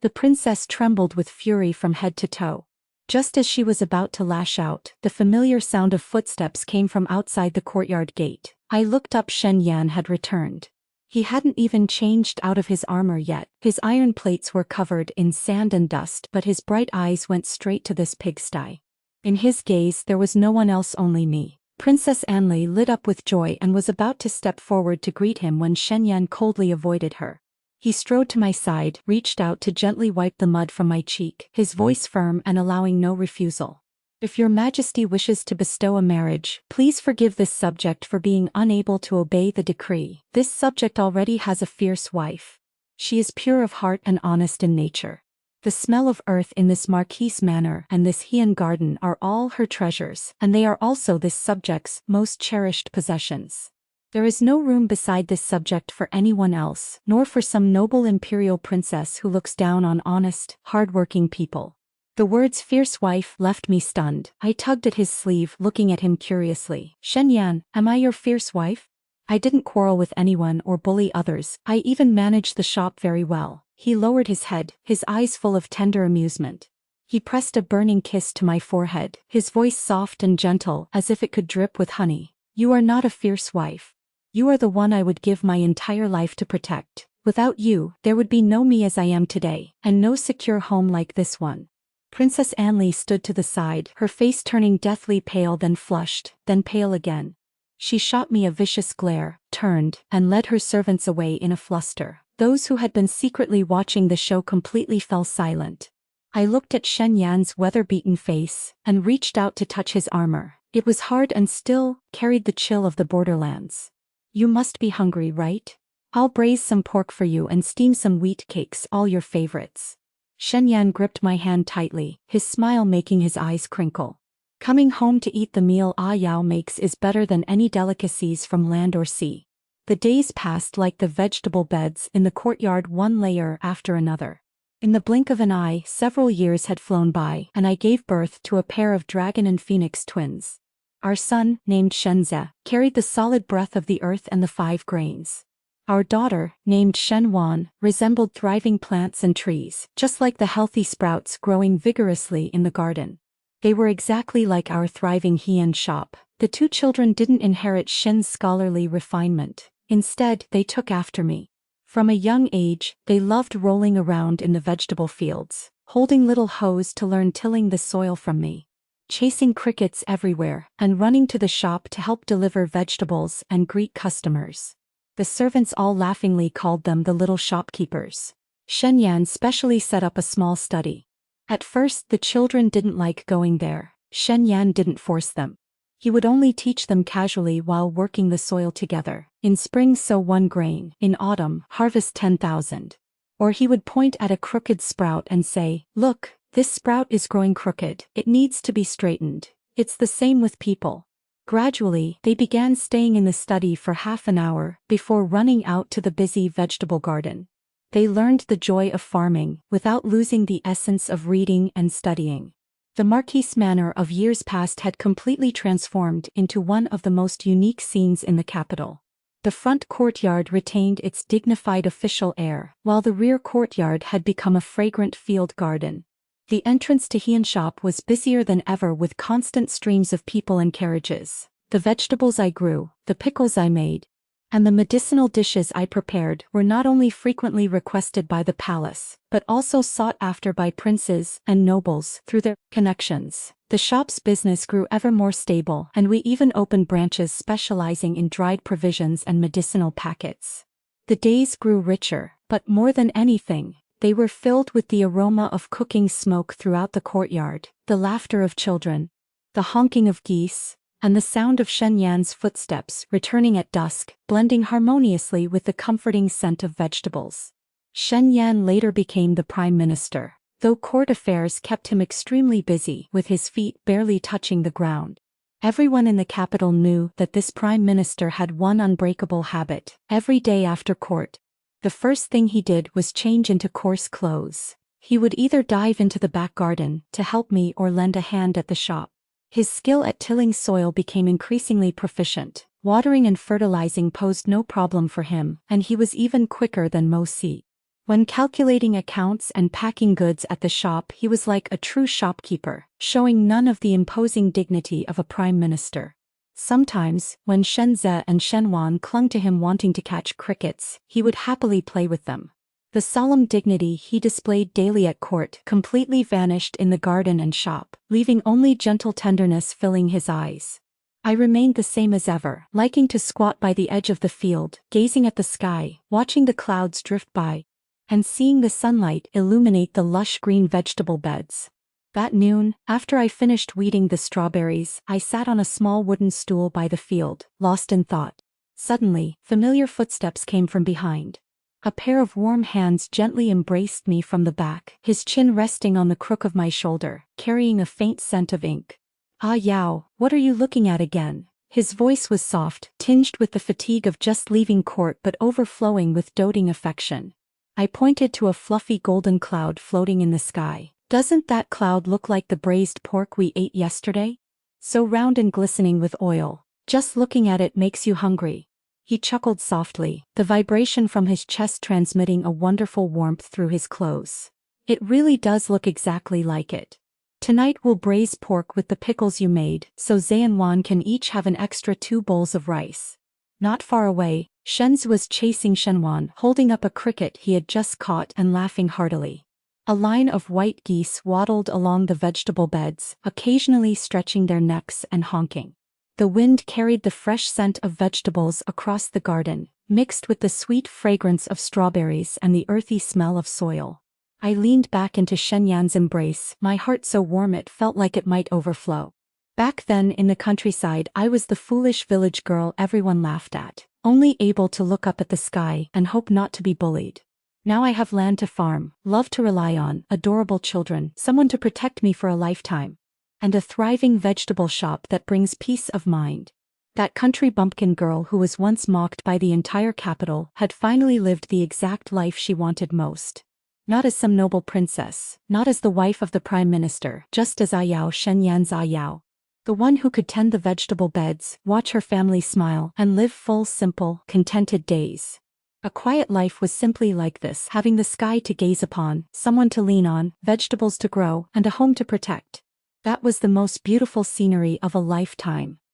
The princess trembled with fury from head to toe. Just as she was about to lash out, the familiar sound of footsteps came from outside the courtyard gate. I looked up. Shen Yan had returned. He hadn't even changed out of his armor yet. His iron plates were covered in sand and dust, but his bright eyes went straight to this pigsty. In his gaze there was no one else, only me. Princess Anli lit up with joy and was about to step forward to greet him when Shen Yan coldly avoided her. He strode to my side, reached out to gently wipe the mud from my cheek, his voice firm and allowing no refusal. If your majesty wishes to bestow a marriage, please forgive this subject for being unable to obey the decree. This subject already has a fierce wife. She is pure of heart and honest in nature. The smell of earth in this marquise manor and this heian garden are all her treasures, and they are also this subject's most cherished possessions. There is no room beside this subject for anyone else, nor for some noble imperial princess who looks down on honest, hard-working people. The words fierce wife left me stunned. I tugged at his sleeve, looking at him curiously. Shen Yan, am I your fierce wife? I didn't quarrel with anyone or bully others. I even managed the shop very well. He lowered his head, his eyes full of tender amusement. He pressed a burning kiss to my forehead, his voice soft and gentle as if it could drip with honey. You are not a fierce wife. You are the one I would give my entire life to protect. Without you, there would be no me as I am today, and no secure home like this one. Princess Anli stood to the side, her face turning deathly pale, then flushed, then pale again. She shot me a vicious glare, turned, and led her servants away in a fluster. Those who had been secretly watching the show completely fell silent. I looked at Shen Yan's weather-beaten face, and reached out to touch his armor. It was hard and still carried the chill of the borderlands. You must be hungry, right? I'll braise some pork for you and steam some wheat cakes, all your favorites. Shen Yan gripped my hand tightly, his smile making his eyes crinkle. Coming home to eat the meal Ah Yao makes is better than any delicacies from land or sea. The days passed like the vegetable beds in the courtyard, one layer after another. In the blink of an eye, several years had flown by, and I gave birth to a pair of dragon and phoenix twins. Our son, named Shenze, carried the solid breath of the earth and the 5 grains. Our daughter, named Shen Wan, resembled thriving plants and trees, just like the healthy sprouts growing vigorously in the garden. They were exactly like our thriving heian shop. The 2 children didn't inherit Shen's scholarly refinement. Instead, they took after me. From a young age, they loved rolling around in the vegetable fields, holding little hoes to learn tilling the soil from me, chasing crickets everywhere, and running to the shop to help deliver vegetables and greet customers. The servants all laughingly called them the little shopkeepers. Shen Yan specially set up a small study. At first the children didn't like going there. Shen Yan didn't force them. He would only teach them casually while working the soil together. In spring sow 1 grain, in autumn harvest 10,000. Or he would point at a crooked sprout and say, "Look, this sprout is growing crooked, it needs to be straightened." It's the same with people. Gradually, they began staying in the study for half an hour before running out to the busy vegetable garden. They learned the joy of farming without losing the essence of reading and studying. The marquise manor of years past had completely transformed into one of the most unique scenes in the capital. The front courtyard retained its dignified official air, while the rear courtyard had become a fragrant field garden. The entrance to Heian shop was busier than ever with constant streams of people and carriages. The vegetables I grew, the pickles I made, and the medicinal dishes I prepared were not only frequently requested by the palace, but also sought after by princes and nobles through their connections. The shop's business grew ever more stable, and we even opened branches specializing in dried provisions and medicinal packets. The days grew richer, but more than anything, they were filled with the aroma of cooking smoke throughout the courtyard, the laughter of children, the honking of geese, and the sound of Shen Yan's footsteps returning at dusk, blending harmoniously with the comforting scent of vegetables. Shen Yan later became the prime minister, though court affairs kept him extremely busy with his feet barely touching the ground. Everyone in the capital knew that this prime minister had one unbreakable habit. Every day after court, the first thing he did was change into coarse clothes. He would either dive into the back garden to help me or lend a hand at the shop. His skill at tilling soil became increasingly proficient. Watering and fertilizing posed no problem for him, and he was even quicker than Mo Si. When calculating accounts and packing goods at the shop, he was like a true shopkeeper, showing none of the imposing dignity of a prime minister. Sometimes, when Shen Ze and Shen Wan clung to him wanting to catch crickets, he would happily play with them. The solemn dignity he displayed daily at court completely vanished in the garden and shop, leaving only gentle tenderness filling his eyes. I remained the same as ever, liking to squat by the edge of the field, gazing at the sky, watching the clouds drift by, and seeing the sunlight illuminate the lush green vegetable beds. That noon, after I finished weeding the strawberries, I sat on a small wooden stool by the field, lost in thought. Suddenly, familiar footsteps came from behind. A pair of warm hands gently embraced me from the back, his chin resting on the crook of my shoulder, carrying a faint scent of ink. "Ah Yao, what are you looking at again?" His voice was soft, tinged with the fatigue of just leaving court but overflowing with doting affection. I pointed to a fluffy golden cloud floating in the sky. "Doesn't that cloud look like the braised pork we ate yesterday? So round and glistening with oil. Just looking at it makes you hungry." He chuckled softly, the vibration from his chest transmitting a wonderful warmth through his clothes. "It really does look exactly like it. Tonight we'll braise pork with the pickles you made, so Zhe and Wan can each have an extra 2 bowls of rice." Not far away, Shenzi was chasing Shenwan, holding up a cricket he had just caught and laughing heartily. A line of white geese waddled along the vegetable beds, occasionally stretching their necks and honking. The wind carried the fresh scent of vegetables across the garden, mixed with the sweet fragrance of strawberries and the earthy smell of soil. I leaned back into Shen Yan's embrace, my heart so warm it felt like it might overflow. Back then in the countryside I was the foolish village girl everyone laughed at, only able to look up at the sky and hope not to be bullied. Now I have land to farm, love to rely on, adorable children, someone to protect me for a lifetime, and a thriving vegetable shop that brings peace of mind. That country bumpkin girl who was once mocked by the entire capital had finally lived the exact life she wanted most. Not as some noble princess, not as the wife of the prime minister, just as Ayao Shen Yan's Ayao. The one who could tend the vegetable beds, watch her family smile, and live full, simple, contented days. A quiet life was simply like this, having the sky to gaze upon, someone to lean on, vegetables to grow, and a home to protect. That was the most beautiful scenery of a lifetime.